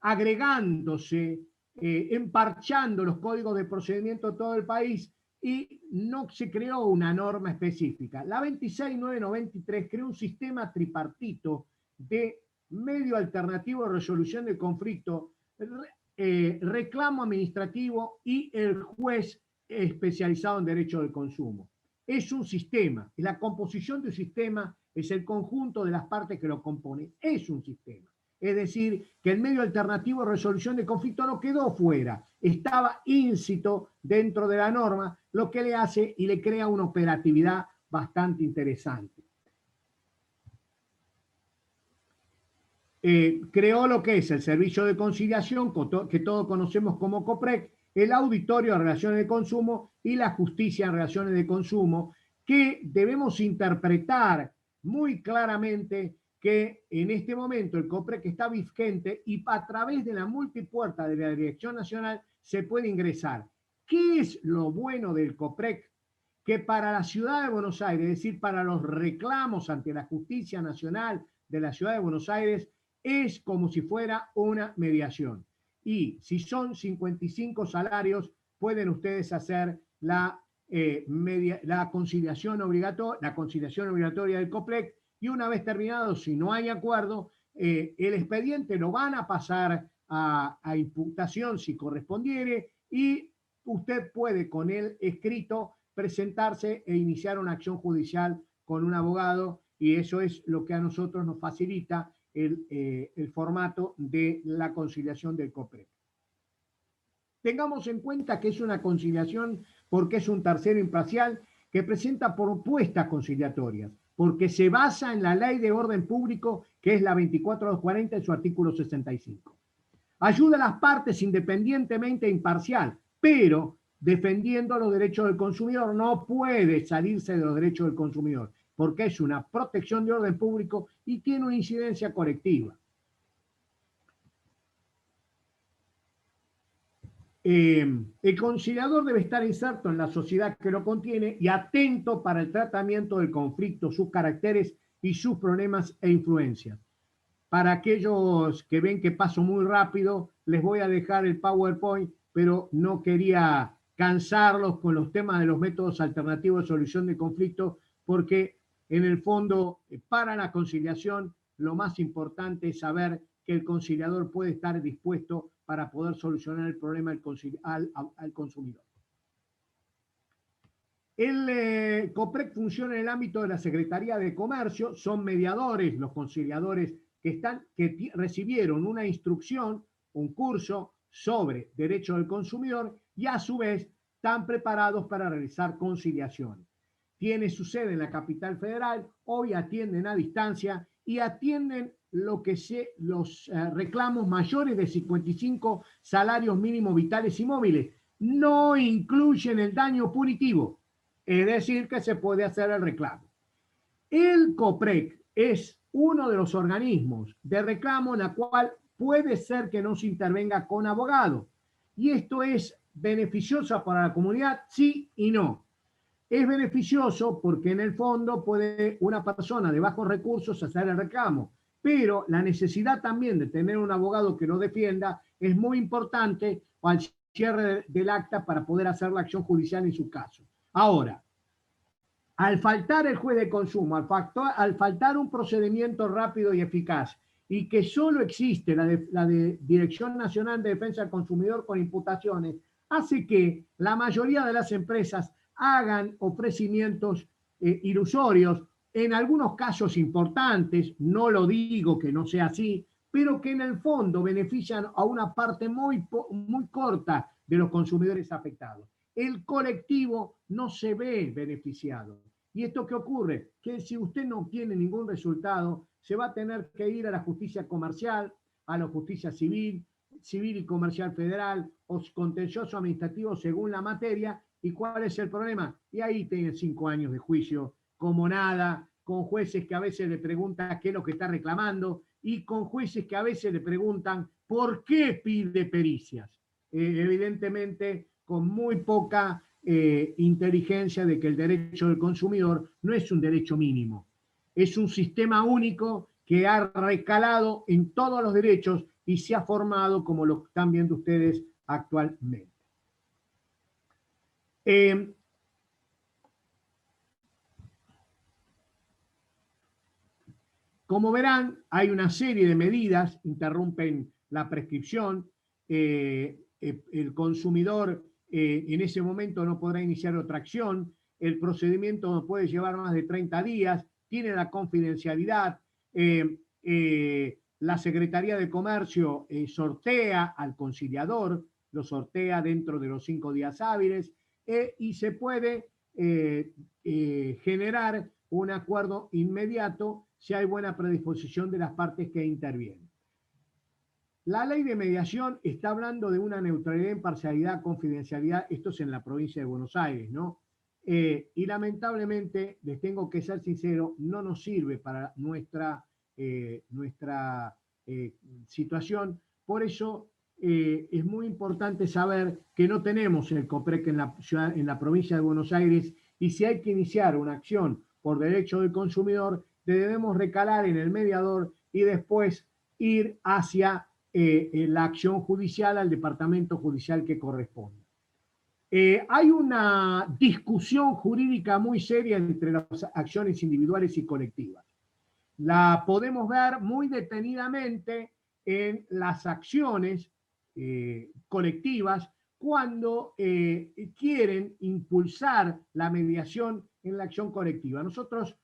agregándose, emparchando los códigos de procedimiento de todo el país y no se creó una norma específica. La 26.993 creó un sistema tripartito de medio alternativo de resolución del conflicto, reclamo administrativo y el juez especializado en derecho del consumo. Es un sistema, la composición de un sistema es el conjunto de las partes que lo componen, es un sistema. Es decir, que el medio alternativo de resolución de conflicto no quedó fuera, estaba íncito dentro de la norma, lo que le hace y le crea una operatividad bastante interesante. Creó lo que es el servicio de conciliación, que todos conocemos como COPREC, el auditorio de relaciones de consumo y la justicia en relaciones de consumo, que debemos interpretar muy claramente que en este momento el COPREC está vigente y a través de la multipuerta de la Dirección Nacional se puede ingresar. ¿Qué es lo bueno del COPREC? Que para la Ciudad de Buenos Aires, es decir, para los reclamos ante la Justicia Nacional de la Ciudad de Buenos Aires, es como si fuera una mediación. Y si son 55 salarios, pueden ustedes hacer la conciliación obligatoria del COPREC, y una vez terminado, si no hay acuerdo, el expediente lo van a pasar a imputación si correspondiere, y usted puede con el escrito presentarse e iniciar una acción judicial con un abogado, y eso es lo que a nosotros nos facilita el formato de la conciliación del COPREC. Tengamos en cuenta que es una conciliación porque es un tercero imparcial que presenta propuestas conciliatorias, porque se basa en la Ley de Orden Público, que es la 24240 en su artículo 65. Ayuda a las partes independientemente e imparcial, pero defendiendo los derechos del consumidor. No puede salirse de los derechos del consumidor, porque es una protección de orden público y tiene una incidencia colectiva. El conciliador debe estar inserto en la sociedad que lo contiene y atento para el tratamiento del conflicto, sus caracteres y sus problemas e influencias. Para aquellos que ven que paso muy rápido, les voy a dejar el PowerPoint, pero no quería cansarlos con los temas de los métodos alternativos de solución de conflictos, porque en el fondo, para la conciliación, lo más importante es saber que el conciliador puede estar dispuesto para poder solucionar el problema al consumidor. El COPREC funciona en el ámbito de la Secretaría de Comercio, son mediadores, los conciliadores que recibieron una instrucción, un curso sobre derecho del consumidor y a su vez están preparados para realizar conciliaciones. Tiene su sede en la capital federal, hoy atienden a distancia y atienden los reclamos mayores de 55 salarios mínimos vitales y móviles. No incluyen el daño punitivo, es decir, que se puede hacer el reclamo. El COPREC es uno de los organismos de reclamo en la cual puede ser que no se intervenga con abogado. Y esto es beneficioso para la comunidad, sí y no. Es beneficioso porque en el fondo puede una persona de bajos recursos hacer el reclamo, pero la necesidad también de tener un abogado que lo defienda es muy importante al cierre del acta para poder hacer la acción judicial en su caso. Ahora, al faltar el juez de consumo, al faltar un procedimiento rápido y eficaz, y que solo existe la de Dirección Nacional de Defensa del Consumidor con imputaciones, hace que la mayoría de las empresas hagan ofrecimientos ilusorios, en algunos casos importantes, no lo digo que no sea así, pero que en el fondo benefician a una parte muy corta de los consumidores afectados. El colectivo no se ve beneficiado. ¿Y esto qué ocurre? Que si usted no obtiene ningún resultado, se va a tener que ir a la justicia comercial, a la justicia civil y comercial federal o contencioso administrativo según la materia. ¿Y cuál es el problema? Y ahí tienen 5 años de juicio, como nada, con jueces que a veces le preguntan qué es lo que está reclamando y con jueces que a veces le preguntan por qué pide pericias. Evidentemente, con muy poca inteligencia de que el derecho del consumidor no es un derecho mínimo, es un sistema único que ha recalado en todos los derechos y se ha formado como lo están viendo ustedes actualmente. Como verán, hay una serie de medidas, interrumpen la prescripción, el consumidor en ese momento no podrá iniciar otra acción, el procedimiento no puede llevar más de 30 días, tiene la confidencialidad, la Secretaría de Comercio sortea al conciliador, lo sortea dentro de los 5 días hábiles y se puede generar un acuerdo inmediato si hay buena predisposición de las partes que intervienen. La ley de mediación está hablando de una neutralidad, imparcialidad, confidencialidad, esto es en la provincia de Buenos Aires, ¿no? Y lamentablemente, les tengo que ser sincero, no nos sirve para nuestra situación, por eso es muy importante saber que no tenemos el COPREC en la provincia de Buenos Aires y si hay que iniciar una acción por derecho del consumidor, debemos recalar en el mediador y después ir hacia la acción judicial al departamento judicial que corresponde. Hay una discusión jurídica muy seria entre las acciones individuales y colectivas. La podemos ver muy detenidamente en las acciones colectivas cuando quieren impulsar la mediación en la acción colectiva. Nosotros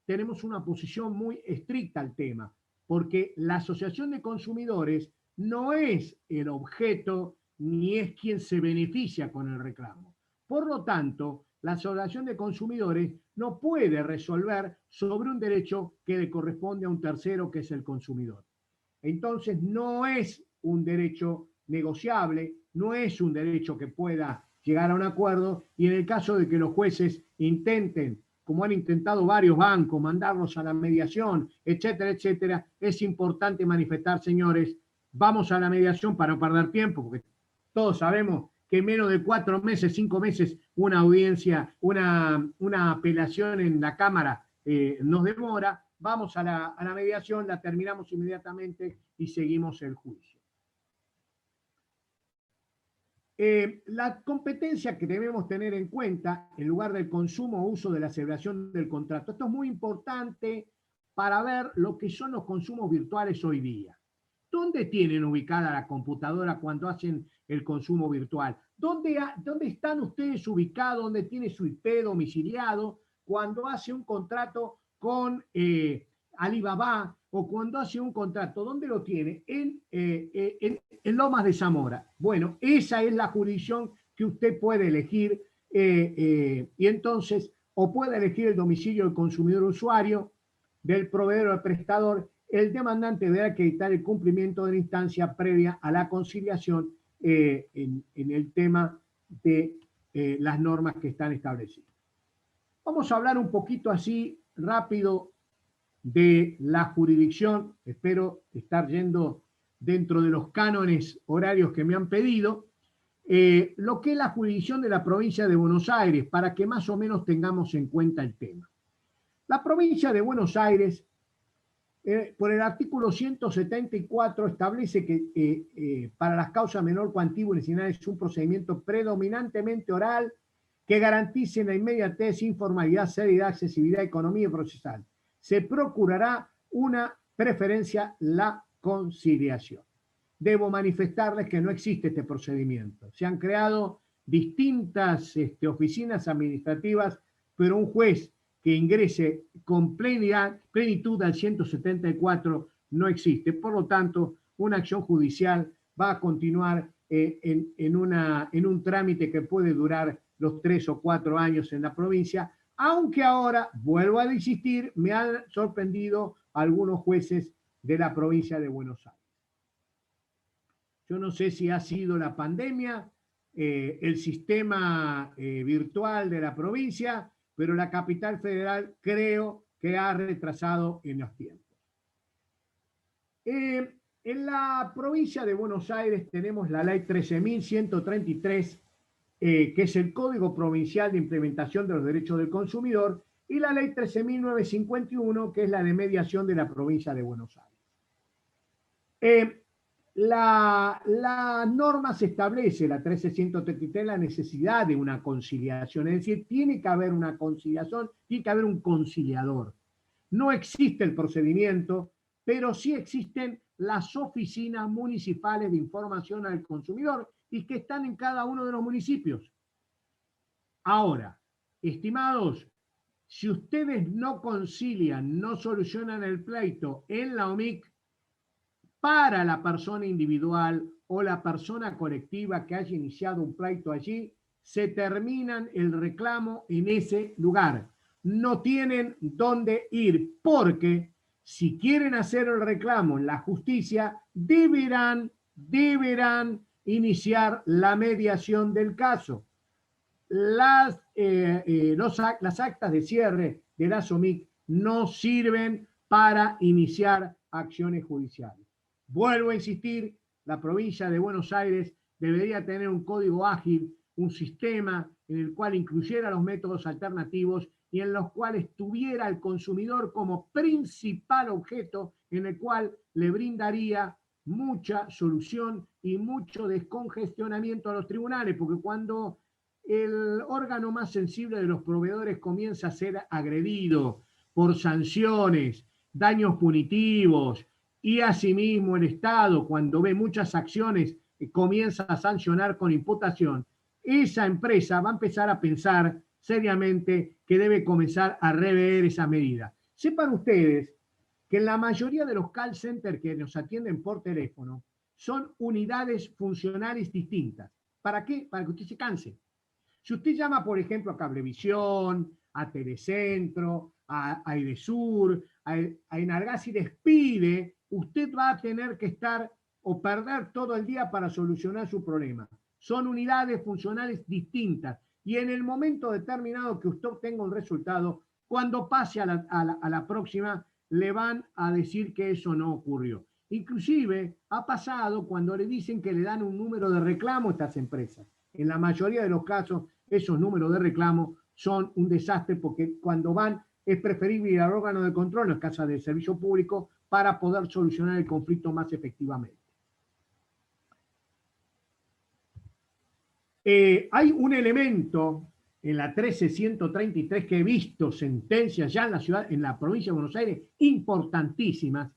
tenemos una posición muy estricta al tema, porque la asociación de consumidores no es el objeto ni es quien se beneficia con el reclamo. Por lo tanto, la asociación de consumidores no puede resolver sobre un derecho que le corresponde a un tercero, que es el consumidor. Entonces, no es un derecho negociable, no es un derecho que pueda llegar a un acuerdo, y en el caso de que los jueces intenten, como han intentado varios bancos, mandarlos a la mediación, etcétera, etcétera, es importante manifestar, señores, vamos a la mediación para no perder tiempo, porque todos sabemos que en menos de 4 meses, 5 meses, una audiencia, una apelación en la Cámara nos demora. vamos a la mediación, la terminamos inmediatamente y seguimos el juicio. La competencia que debemos tener en cuenta en lugar del consumo o uso de la celebración del contrato. Esto es muy importante para ver lo que son los consumos virtuales hoy día. ¿Dónde tienen ubicada la computadora cuando hacen el consumo virtual? ¿Dónde están ustedes ubicados? ¿Dónde tiene su IP domiciliado cuando hace un contrato con Alibaba o cuando hace un contrato? ¿Dónde lo tiene? En Lomas de Zamora. Bueno, esa es la jurisdicción que usted puede elegir y entonces o puede elegir el domicilio del consumidor usuario, del proveedor o del prestador. El demandante deberá acreditar el cumplimiento de la instancia previa a la conciliación en el tema de las normas que están establecidas. Vamos a hablar un poquito así rápido de la jurisdicción. Espero estar yendo dentro de los cánones horarios que me han pedido. Lo que es la jurisdicción de la provincia de Buenos Aires, para que más o menos tengamos en cuenta el tema. La provincia de Buenos Aires, por el artículo 174, establece que para las causas menor cuantía es un procedimiento predominantemente oral que garantice la inmediatez, informalidad, seriedad, accesibilidad, economía procesal. Se procurará una preferencia la conciliación. Debo manifestarles que no existe este procedimiento. Se han creado distintas oficinas administrativas, pero un juez que ingrese con plenitud al 174 no existe. Por lo tanto, una acción judicial va a continuar en un trámite que puede durar los 3 o 4 años en la provincia, aunque ahora, vuelvo a insistir, me han sorprendido algunos jueces de la provincia de Buenos Aires. Yo no sé si ha sido la pandemia, el sistema virtual de la provincia, pero la capital federal creo que ha retrasado en los tiempos. En la provincia de Buenos Aires tenemos la ley 13.133, que es el Código Provincial de Implementación de los Derechos del Consumidor, y la ley 13.951, que es la de mediación de la provincia de Buenos Aires. La norma se establece, la 13.133, la necesidad de una conciliación, es decir, tiene que haber una conciliación, tiene que haber un conciliador. No existe el procedimiento, pero sí existen las oficinas municipales de información al consumidor y que están en cada uno de los municipios. Ahora, estimados, si ustedes no concilian, no solucionan el pleito en la OMIC, para la persona individual o la persona colectiva que haya iniciado un pleito allí, se terminan el reclamo en ese lugar. No tienen dónde ir, porque si quieren hacer el reclamo en la justicia, deberán iniciar la mediación del caso. Las actas de cierre de la SOMIC no sirven para iniciar acciones judiciales. Vuelvo a insistir, la provincia de Buenos Aires debería tener un código ágil, un sistema en el cual incluyera los métodos alternativos y en los cuales tuviera al consumidor como principal objeto, en el cual le brindaría mucha solución y mucho descongestionamiento a los tribunales, porque cuando el órgano más sensible de los proveedores comienza a ser agredido por sanciones, daños punitivos, y asimismo el Estado, cuando ve muchas acciones, comienza a sancionar con imputación, esa empresa va a empezar a pensar seriamente que debe comenzar a rever esa medida. Sepan ustedes que en la mayoría de los call centers que nos atienden por teléfono son unidades funcionales distintas. ¿Para qué? Para que usted se canse. Si usted llama, por ejemplo, a Cablevisión, a Telecentro, a Edesur, a Enargas y les pide, usted va a tener que estar o perder todo el día para solucionar su problema. Son unidades funcionales distintas y en el momento determinado que usted obtenga un resultado, cuando pase a la próxima, le van a decir que eso no ocurrió. Inclusive ha pasado cuando le dicen que le dan un número de reclamo a estas empresas. En la mayoría de los casos, esos números de reclamo son un desastre porque cuando van es preferible ir al órgano de control en caso del servicio público para poder solucionar el conflicto más efectivamente. Hay un elemento en la 13133 que he visto sentencias ya en la ciudad, en la provincia de Buenos Aires, importantísimas,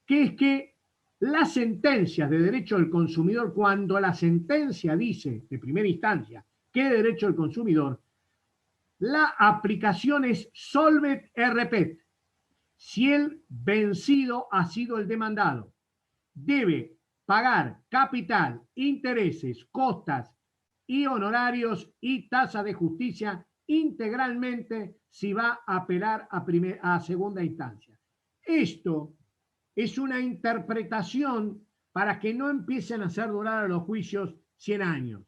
que es que las sentencias de derecho del consumidor, cuando la sentencia dice de primera instancia que es derecho del consumidor, la aplicación es solvet et repet. Si el vencido ha sido el demandado, debe pagar capital, intereses, costas y honorarios y tasa de justicia integralmente si va a apelar a segunda instancia. Esto es una interpretación para que no empiecen a hacer durar a los juicios 100 años,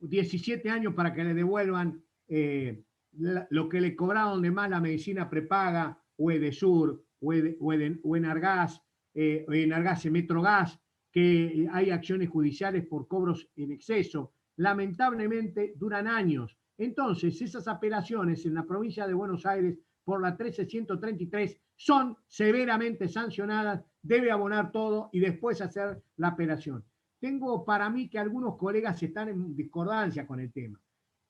17 años para que le devuelvan lo que le cobraron de más la medicina prepaga, o Edesur, o Enargas, Metrogas, que hay acciones judiciales por cobros en exceso. Lamentablemente duran años. Entonces, esas apelaciones en la provincia de Buenos Aires por la 13133 son severamente sancionadas, debe abonar todo y después hacer la apelación. Tengo para mí que algunos colegas están en discordancia con el tema.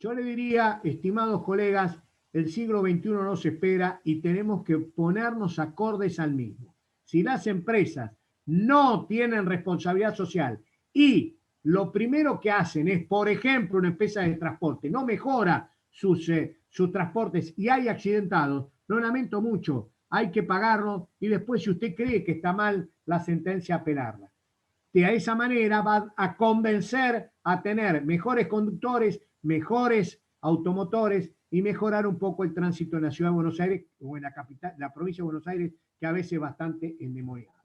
Yo le diría, estimados colegas, el siglo XXI nos espera y tenemos que ponernos acordes al mismo. Si las empresas no tienen responsabilidad social y lo primero que hacen es, por ejemplo, una empresa de transporte, no mejora sus transportes y hay accidentados, lo lamento mucho, hay que pagarlo y después, si usted cree que está mal la sentencia, apelarla. De esa manera va a convencer a tener mejores conductores, mejores automotores y mejorar un poco el tránsito en la ciudad de Buenos Aires o en la capital, la provincia de Buenos Aires, que a veces es bastante endemoniada.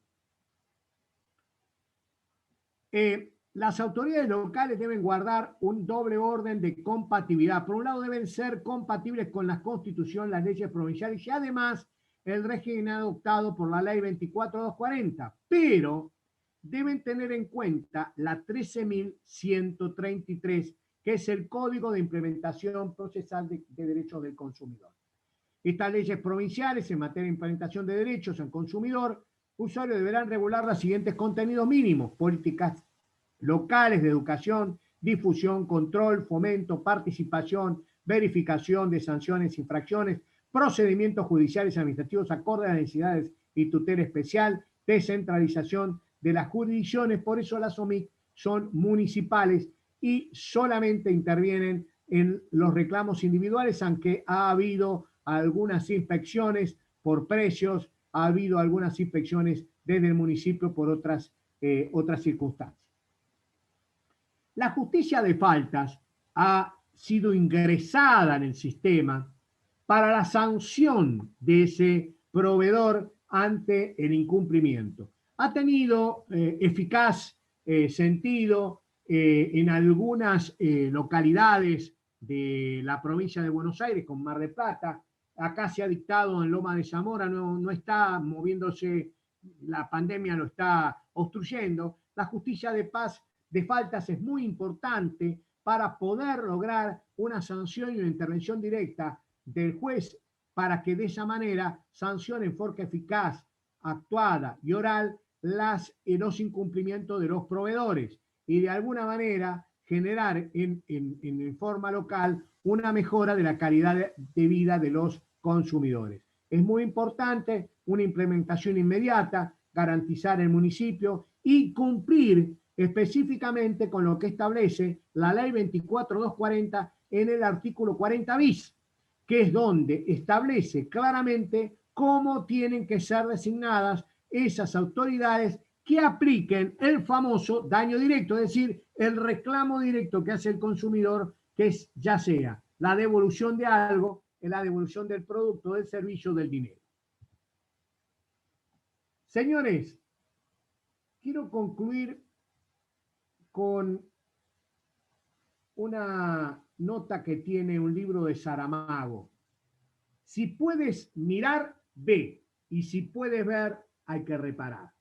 Las autoridades locales deben guardar un doble orden de compatibilidad. Por un lado, deben ser compatibles con la Constitución, las leyes provinciales y además el régimen adoptado por la Ley 24240, pero deben tener en cuenta la 13.133, que es el Código de Implementación Procesal de Derechos del Consumidor. Estas leyes provinciales en materia de implementación de derechos al consumidor, usuarios deberán regular los siguientes contenidos mínimos: políticas locales de educación, difusión, control, fomento, participación, verificación de sanciones, infracciones, procedimientos judiciales y administrativos acorde a las necesidades y tutela especial, descentralización de las jurisdicciones. Por eso las OMIC son municipales y solamente intervienen en los reclamos individuales, aunque ha habido algunas inspecciones por precios, ha habido algunas inspecciones desde el municipio por otras circunstancias. La justicia de faltas ha sido ingresada en el sistema para la sanción de ese proveedor ante el incumplimiento. Ha tenido eficaz sentido en algunas localidades de la provincia de Buenos Aires, con Mar del Plata. Acá se ha dictado en Loma de Zamora, no está moviéndose, la pandemia lo está obstruyendo. La justicia de faltas es muy importante para poder lograr una sanción y una intervención directa del juez para que de esa manera sancione en forma eficaz, actuada y oral los incumplimientos de los proveedores y de alguna manera generar en forma local una mejora de la calidad de vida de los consumidores. Es muy importante una implementación inmediata, garantizar el municipio y cumplir específicamente con lo que establece la Ley 24240 en el artículo 40 bis, que es donde establece claramente cómo tienen que ser designadas esas autoridades que apliquen el famoso daño directo, es decir, el reclamo directo que hace el consumidor, que es ya sea la devolución de algo, la devolución del producto, del servicio, del dinero. Señores, quiero concluir con una nota que tiene un libro de Saramago. Si puedes mirar, ve, y si puedes ver, hay que reparar.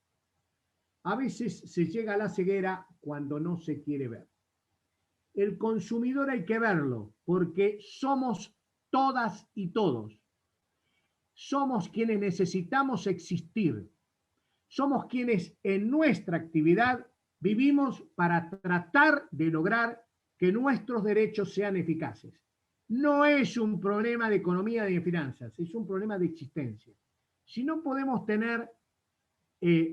A veces se llega a la ceguera cuando no se quiere ver. El consumidor hay que verlo, porque somos todas y todos. somos quienes necesitamos existir. Somos quienes en nuestra actividad vivimos para tratar de lograr que nuestros derechos sean eficaces. No es un problema de economía ni de finanzas, es un problema de existencia. Si no podemos tener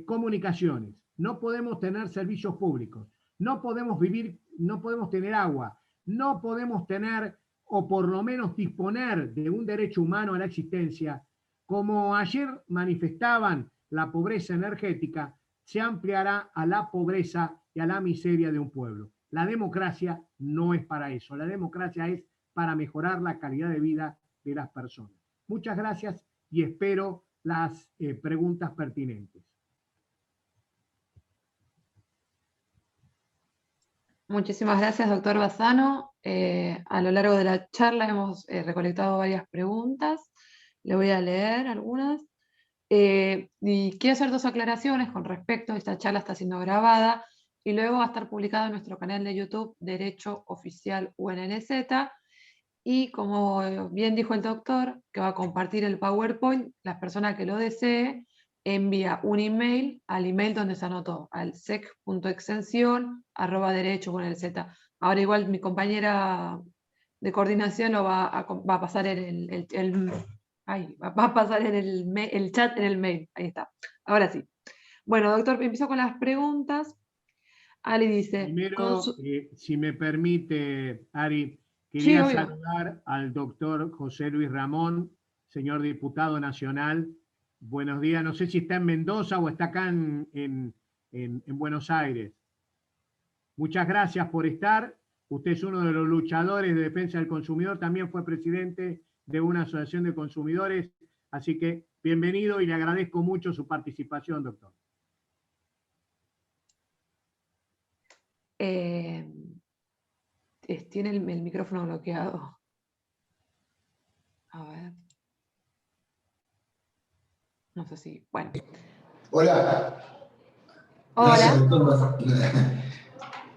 comunicaciones, no podemos tener servicios públicos, no podemos vivir, no podemos tener agua, no podemos tener o por lo menos disponer de un derecho humano a la existencia, como ayer manifestaban la pobreza energética, se ampliará a la pobreza y a la miseria de un pueblo. La democracia no es para eso, la democracia es para mejorar la calidad de vida de las personas. Muchas gracias y espero las preguntas pertinentes. Muchísimas gracias, doctor Bassano. A lo largo de la charla hemos recolectado varias preguntas. Le voy a leer algunas. Y quiero hacer dos aclaraciones con respecto. Esta charla está siendo grabada y luego va a estar publicada en nuestro canal de YouTube, Derecho Oficial UNNZ. Y como bien dijo el doctor, que va a compartir el PowerPoint, la persona que lo desee envía un email al email donde se anotó, al sec.extensión@derecho. Ahora igual mi compañera de coordinación lo va a pasar en va a pasar en el chat, en el mail. Ahí está. Ahora sí. Bueno, doctor, empiezo con las preguntas. Ali dice... Primero, si me permite, Ari, Sí, quería obvio. saludar al doctor José Luis Ramón, señor diputado nacional. Buenos días, no sé si está en Mendoza o está acá en Buenos Aires. Muchas gracias por estar. Usted es uno de los luchadores de defensa del consumidor, también fue presidente de una asociación de consumidores, así que bienvenido y le agradezco mucho su participación, doctor. Tiene el micrófono bloqueado. A ver. No sé si... Bueno. Hola. Hola. Gracias, doctor.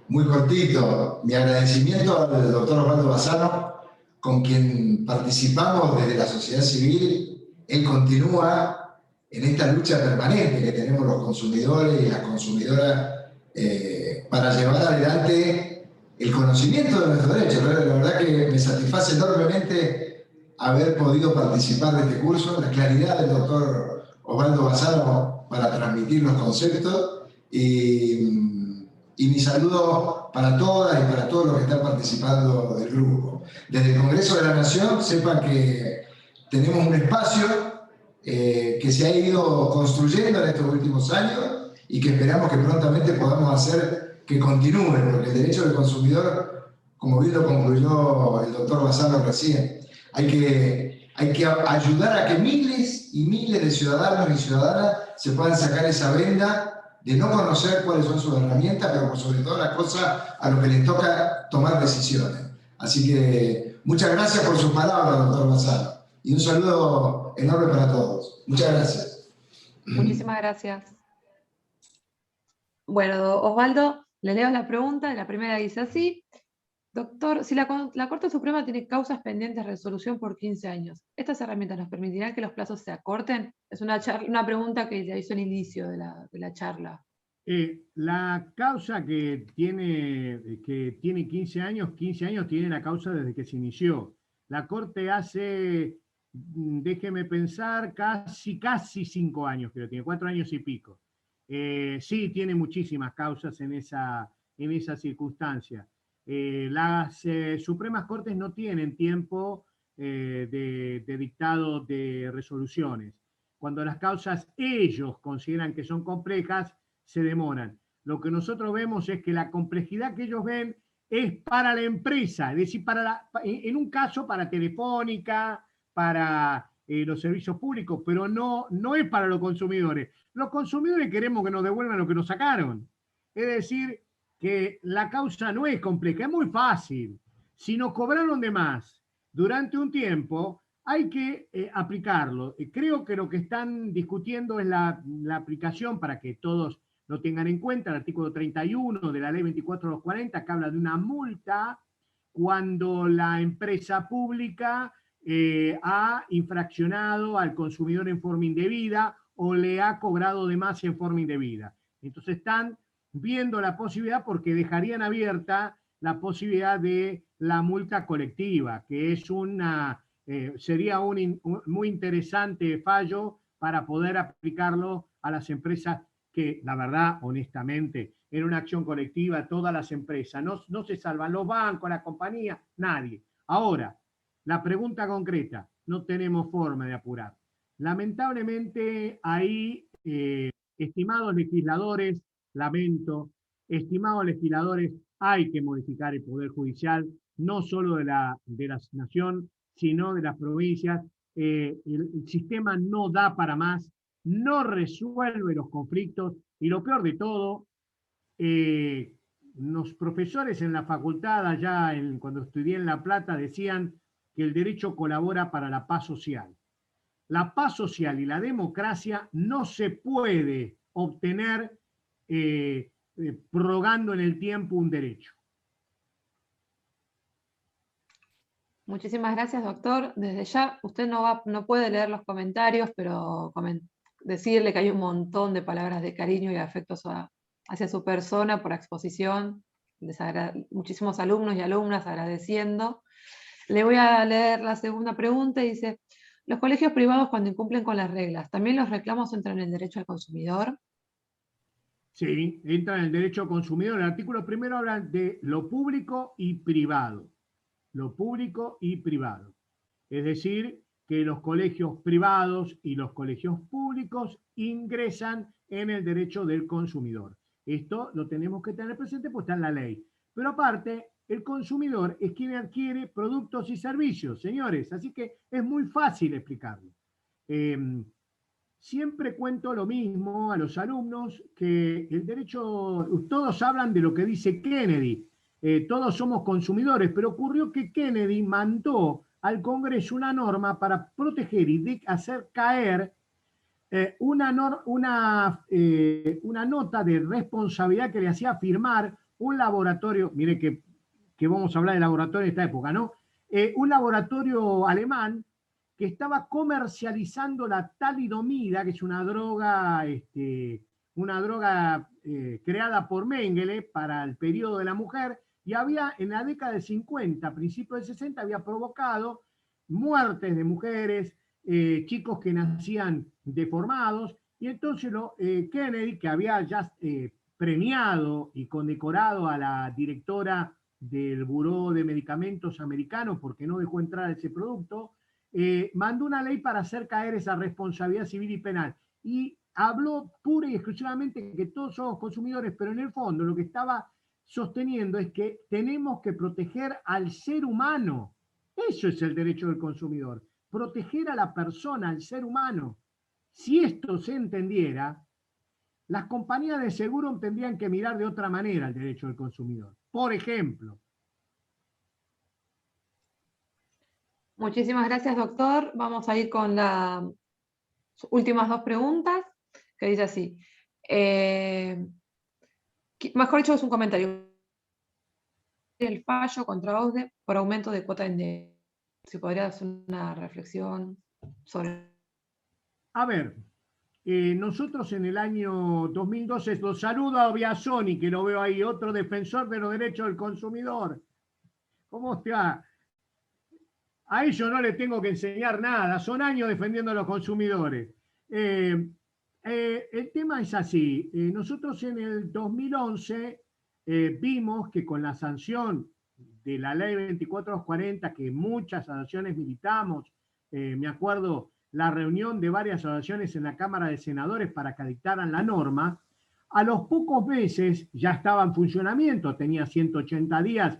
Muy cortito. Mi agradecimiento al doctor Osvaldo Bassano, con quien participamos desde la sociedad civil. Él continúa en esta lucha permanente que tenemos los consumidores y las consumidoras para llevar adelante el conocimiento de nuestros derechos. La verdad que me satisface enormemente haber podido participar de este curso, la claridad del doctor Osvaldo Bassano para transmitir los conceptos y mi saludo para todas y para todos los que están participando del grupo. Desde el Congreso de la Nación, sepan que tenemos un espacio que se ha ido construyendo en estos últimos años y que esperamos que prontamente podamos hacer que continúe, porque el derecho del consumidor, como bien lo concluyó el doctor Bassano recién, hay que ayudar a que miles y miles de ciudadanos y ciudadanas se puedan sacar esa venda de no conocer cuáles son sus herramientas, pero por sobre todas las cosas a lo que les toca tomar decisiones. Así que muchas gracias por sus palabras, doctor Bassano, y un saludo enorme para todos. Muchas gracias. Muchísimas gracias. Bueno, Osvaldo, le leo la pregunta. La primera dice así: doctor, si la Corte Suprema tiene causas pendientes de resolución por 15 años, ¿estas herramientas nos permitirán que los plazos se acorten? Es una pregunta que ya hizo el inicio de la charla. La causa que tiene 15 años tiene la causa desde que se inició. La Corte hace, déjeme pensar, casi 5 años, creo, tiene 4 años y pico. Sí, tiene muchísimas causas en esa circunstancia. Las Supremas Cortes no tienen tiempo de dictado de resoluciones. Cuando las causas ellos consideran que son complejas, se demoran. Lo que nosotros vemos es que la complejidad que ellos ven es para la empresa, es decir, en un caso para Telefónica, para los servicios públicos, pero no es para los consumidores. Los consumidores queremos que nos devuelvan lo que nos sacaron. Es decir, que la causa no es compleja, es muy fácil. Si nos cobraron de más durante un tiempo, hay que aplicarlo. Creo que lo que están discutiendo es la aplicación para que todos lo tengan en cuenta, el artículo 31 de la ley 24/240, que habla de una multa cuando la empresa pública ha infraccionado al consumidor en forma indebida o le ha cobrado de más en forma indebida. Entonces están viendo la posibilidad, porque dejarían abierta la posibilidad de la multa colectiva, que es sería un muy interesante fallo para poder aplicarlo a las empresas que, la verdad, honestamente, en una acción colectiva, todas las empresas, no se salvan los bancos, la compañía, nadie. Ahora, la pregunta concreta, no tenemos forma de apurar. Lamentablemente, ahí, estimados legisladores, lamento, estimados legisladores, hay que modificar el Poder Judicial, no solo de la nación, sino de las provincias. El sistema no da para más, no resuelve los conflictos, y lo peor de todo, los profesores en la facultad, allá cuando estudié en La Plata, decían que el derecho colabora para la paz social. La paz social y la democracia no se puede obtener prorrogando en el tiempo un derecho. Muchísimas gracias, doctor. Desde ya, usted no puede leer los comentarios, pero decirle que hay un montón de palabras de cariño y afectos hacia su persona por la exposición. Muchísimos alumnos y alumnas agradeciendo. Le voy a leer la segunda pregunta y dice: los colegios privados, cuando incumplen con las reglas, ¿también los reclamos entran en el derecho al consumidor? Sí, entra en el derecho al consumidor. El artículo primero habla de lo público y privado. Lo público y privado. Es decir, que los colegios privados y los colegios públicos ingresan en el derecho del consumidor. Esto lo tenemos que tener presente, pues está en la ley. Pero aparte, el consumidor es quien adquiere productos y servicios, señores, así que es muy fácil explicarlo. Siempre cuento lo mismo a los alumnos, que el derecho, todos hablan de lo que dice Kennedy, todos somos consumidores, pero ocurrió que Kennedy mandó al Congreso una norma para proteger y hacer caer una nota de responsabilidad que le hacía firmar un laboratorio, mire que vamos a hablar de laboratorio en esta época, ¿no? Un laboratorio alemán que estaba comercializando la talidomida, que es una droga creada por Mengele para el periodo de la mujer, y había en la década del 50, principios del 60, había provocado muertes de mujeres, chicos que nacían deformados, y entonces Kennedy, que había ya premiado y condecorado a la directora del Buró de Medicamentos americano porque no dejó entrar ese producto, mandó una ley para hacer caer esa responsabilidad civil y penal. Y habló pura y exclusivamente que todos somos consumidores, pero en el fondo lo que estaba sosteniendo es que tenemos que proteger al ser humano. Eso es el derecho del consumidor, proteger a la persona, al ser humano. Si esto se entendiera, las compañías de seguro tendrían que mirar de otra manera el derecho del consumidor. Por ejemplo. Muchísimas gracias, doctor. Vamos a ir con las últimas dos preguntas, que dice así. Mejor dicho, es un comentario. El fallo contra OSDE por aumento de cuota de... Si podría hacer una reflexión sobre... A ver, nosotros en el año 2012, los saludo a Biasoni, que lo veo ahí, otro defensor de los derechos del consumidor. ¿Cómo está? A ellos no les tengo que enseñar nada, son años defendiendo a los consumidores. El tema es así, nosotros en el 2011 vimos que con la sanción de la ley 24240, que muchas asociaciones militamos, me acuerdo la reunión de varias asociaciones en la Cámara de Senadores para que dictaran la norma, a los pocos meses ya estaba en funcionamiento, tenía 180 días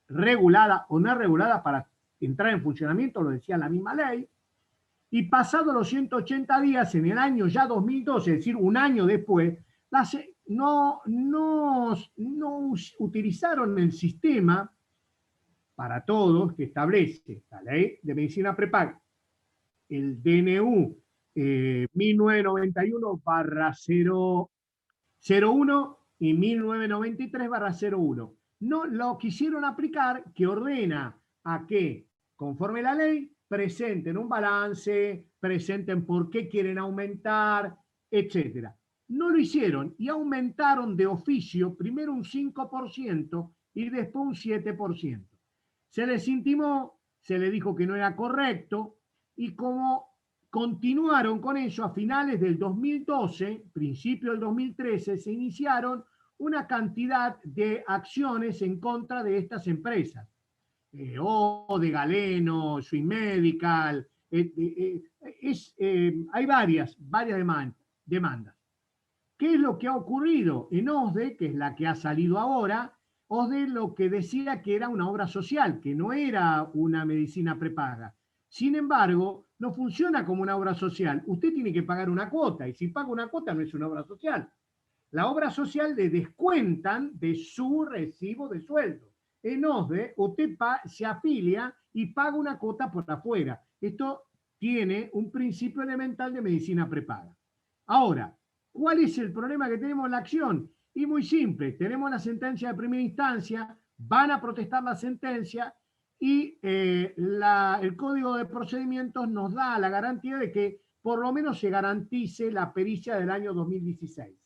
regulada o no regulada para entrar en funcionamiento, lo decía la misma ley, y pasados los 180 días, en el año ya 2012, es decir, un año después, no utilizaron el sistema para todos que establece la ley de medicina prepaga, el DNU 1991/001 y 1993/01. No lo quisieron aplicar, que ordena a que, conforme la ley, presenten un balance, presenten por qué quieren aumentar, etc. No lo hicieron y aumentaron de oficio primero un 5% y después un 7%. Se les intimó, se les dijo que no era correcto y como continuaron con eso, a finales del 2012, principio del 2013, se iniciaron una cantidad de acciones en contra de estas empresas. Ode, Galeno, Swing Medical, hay varias demandas. ¿Qué es lo que ha ocurrido? En OSDE, que es la que ha salido ahora, OSDE lo que decía que era una obra social, que no era una medicina prepaga. Sin embargo, no funciona como una obra social. Usted tiene que pagar una cuota, y si paga una cuota no es una obra social. La obra social le descuentan de su recibo de sueldo. En OSDE, usted se afilia y paga una cuota por afuera. Esto tiene un principio elemental de medicina prepaga. Ahora, ¿cuál es el problema que tenemos en la acción? Y muy simple, tenemos la sentencia de primera instancia, van a protestar la sentencia y el Código de Procedimientos nos da la garantía de que por lo menos se garantice la pericia del año 2016.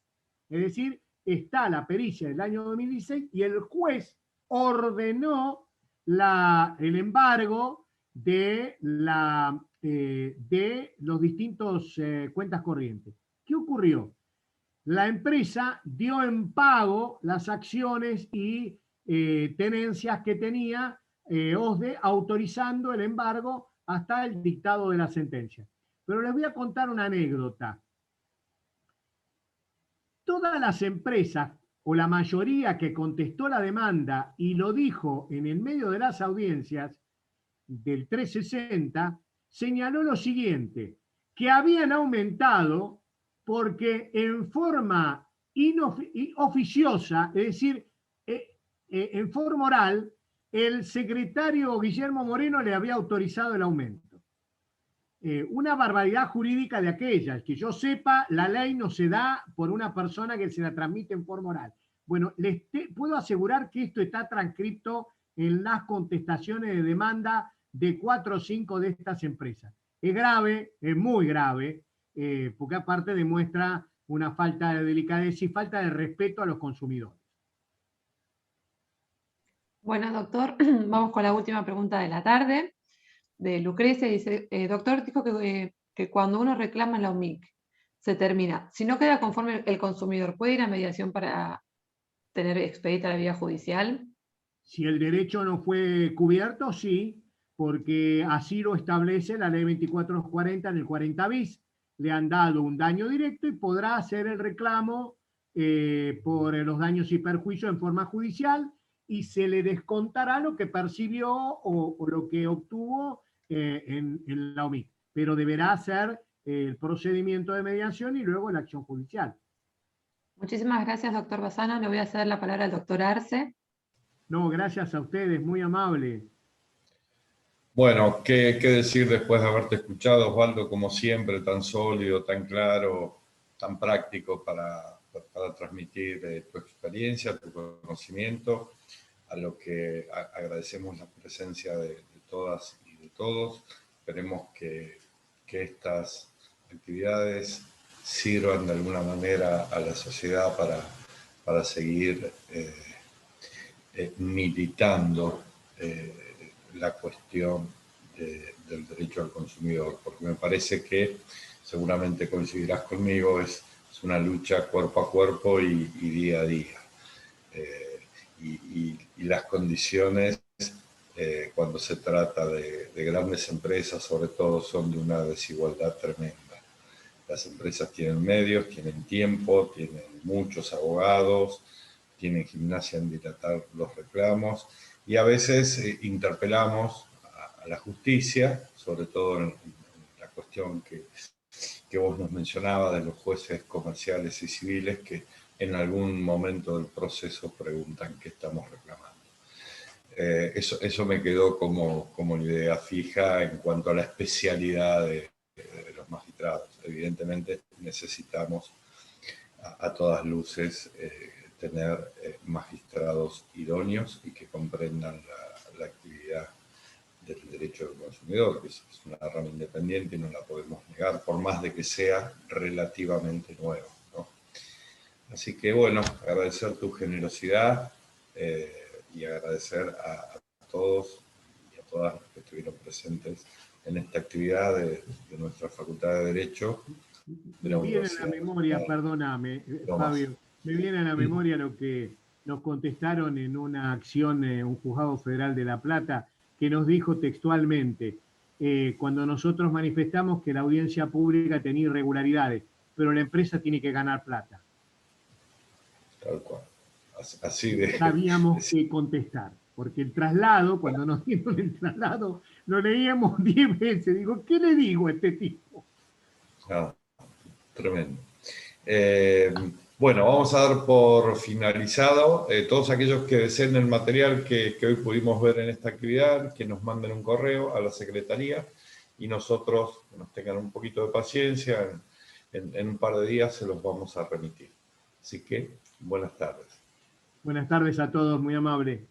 Es decir, está la pericia del año 2016 y el juez ordenó el embargo de los distintos cuentas corrientes. ¿Qué ocurrió? La empresa dio en pago las acciones y tenencias que tenía OSDE, autorizando el embargo hasta el dictado de la sentencia. Pero les voy a contar una anécdota. Todas las empresas, o la mayoría que contestó la demanda y lo dijo en el medio de las audiencias del 360, señaló lo siguiente, que habían aumentado porque en forma oficiosa, es decir, en forma oral, el secretario Guillermo Moreno le había autorizado el aumento. Una barbaridad jurídica de aquellas, que yo sepa, la ley no se da por una persona que se la transmite en forma oral. Bueno, puedo asegurar que esto está transcrito en las contestaciones de demanda de 4 o 5 de estas empresas. Es grave, es muy grave, porque aparte demuestra una falta de delicadeza y falta de respeto a los consumidores. Bueno, doctor, vamos con la última pregunta de la tarde. De Lucrecia dice, doctor, dijo que cuando uno reclama en la OMIC se termina. Si no queda conforme el consumidor, ¿puede ir a mediación para tener expedita la vía judicial? Si el derecho no fue cubierto, sí, porque así lo establece la ley 2440 en el 40 bis. Le han dado un daño directo y podrá hacer el reclamo por los daños y perjuicios en forma judicial y se le descontará lo que percibió o lo que obtuvo en la OMIC. Pero deberá hacer el procedimiento de mediación y luego la acción judicial. Muchísimas gracias, doctor Bassano. Le voy a ceder la palabra al doctor Arce. No, gracias a ustedes, muy amable. Bueno, ¿qué decir después de haberte escuchado, Osvaldo? Como siempre, tan sólido, tan claro, tan práctico para transmitir tu experiencia, tu conocimiento, a lo que agradecemos la presencia de todas y de todos. Esperemos que estas actividades sirvan de alguna manera a la sociedad para seguir militando la cuestión del derecho al consumidor, porque me parece que, seguramente coincidirás conmigo, es una lucha cuerpo a cuerpo y día a día. Y las condiciones, cuando se trata de grandes empresas, sobre todo, son de una desigualdad tremenda. Las empresas tienen medios, tienen tiempo, tienen muchos abogados, tienen gimnasia en dilatar los reclamos, y a veces interpelamos a la justicia, sobre todo en la cuestión que vos nos mencionabas de los jueces comerciales y civiles que en algún momento del proceso preguntan qué estamos reclamando. Eso me quedó como idea fija en cuanto a la especialidad de los magistrados. Evidentemente necesitamos a todas luces tener magistrados idóneos y que comprendan la actividad del derecho del consumidor, que es una rama independiente y no la podemos negar, por más de que sea relativamente nueva, ¿no? Así que bueno, agradecer tu generosidad y agradecer a todos y a todas los que estuvieron presentes en esta actividad de nuestra Facultad de Derecho de la Me viene a Universidad la memoria, Nacional perdóname, de Lomas. Fabio, me viene a la memoria lo que nos contestaron en una acción, un juzgado federal de La Plata, que nos dijo textualmente, cuando nosotros manifestamos que la audiencia pública tenía irregularidades, pero la empresa tiene que ganar plata. Tal cual. Así de... Sabíamos qué contestar, porque el traslado, cuando nos dieron el traslado, lo leíamos 10 veces. Digo, ¿qué le digo a este tipo? Ah, tremendo. Bueno, vamos a dar por finalizado. Todos aquellos que deseen el material que hoy pudimos ver en esta actividad, que nos manden un correo a la Secretaría y nosotros, que nos tengan un poquito de paciencia, en un par de días se los vamos a remitir. Así que, buenas tardes. Buenas tardes a todos, muy amable.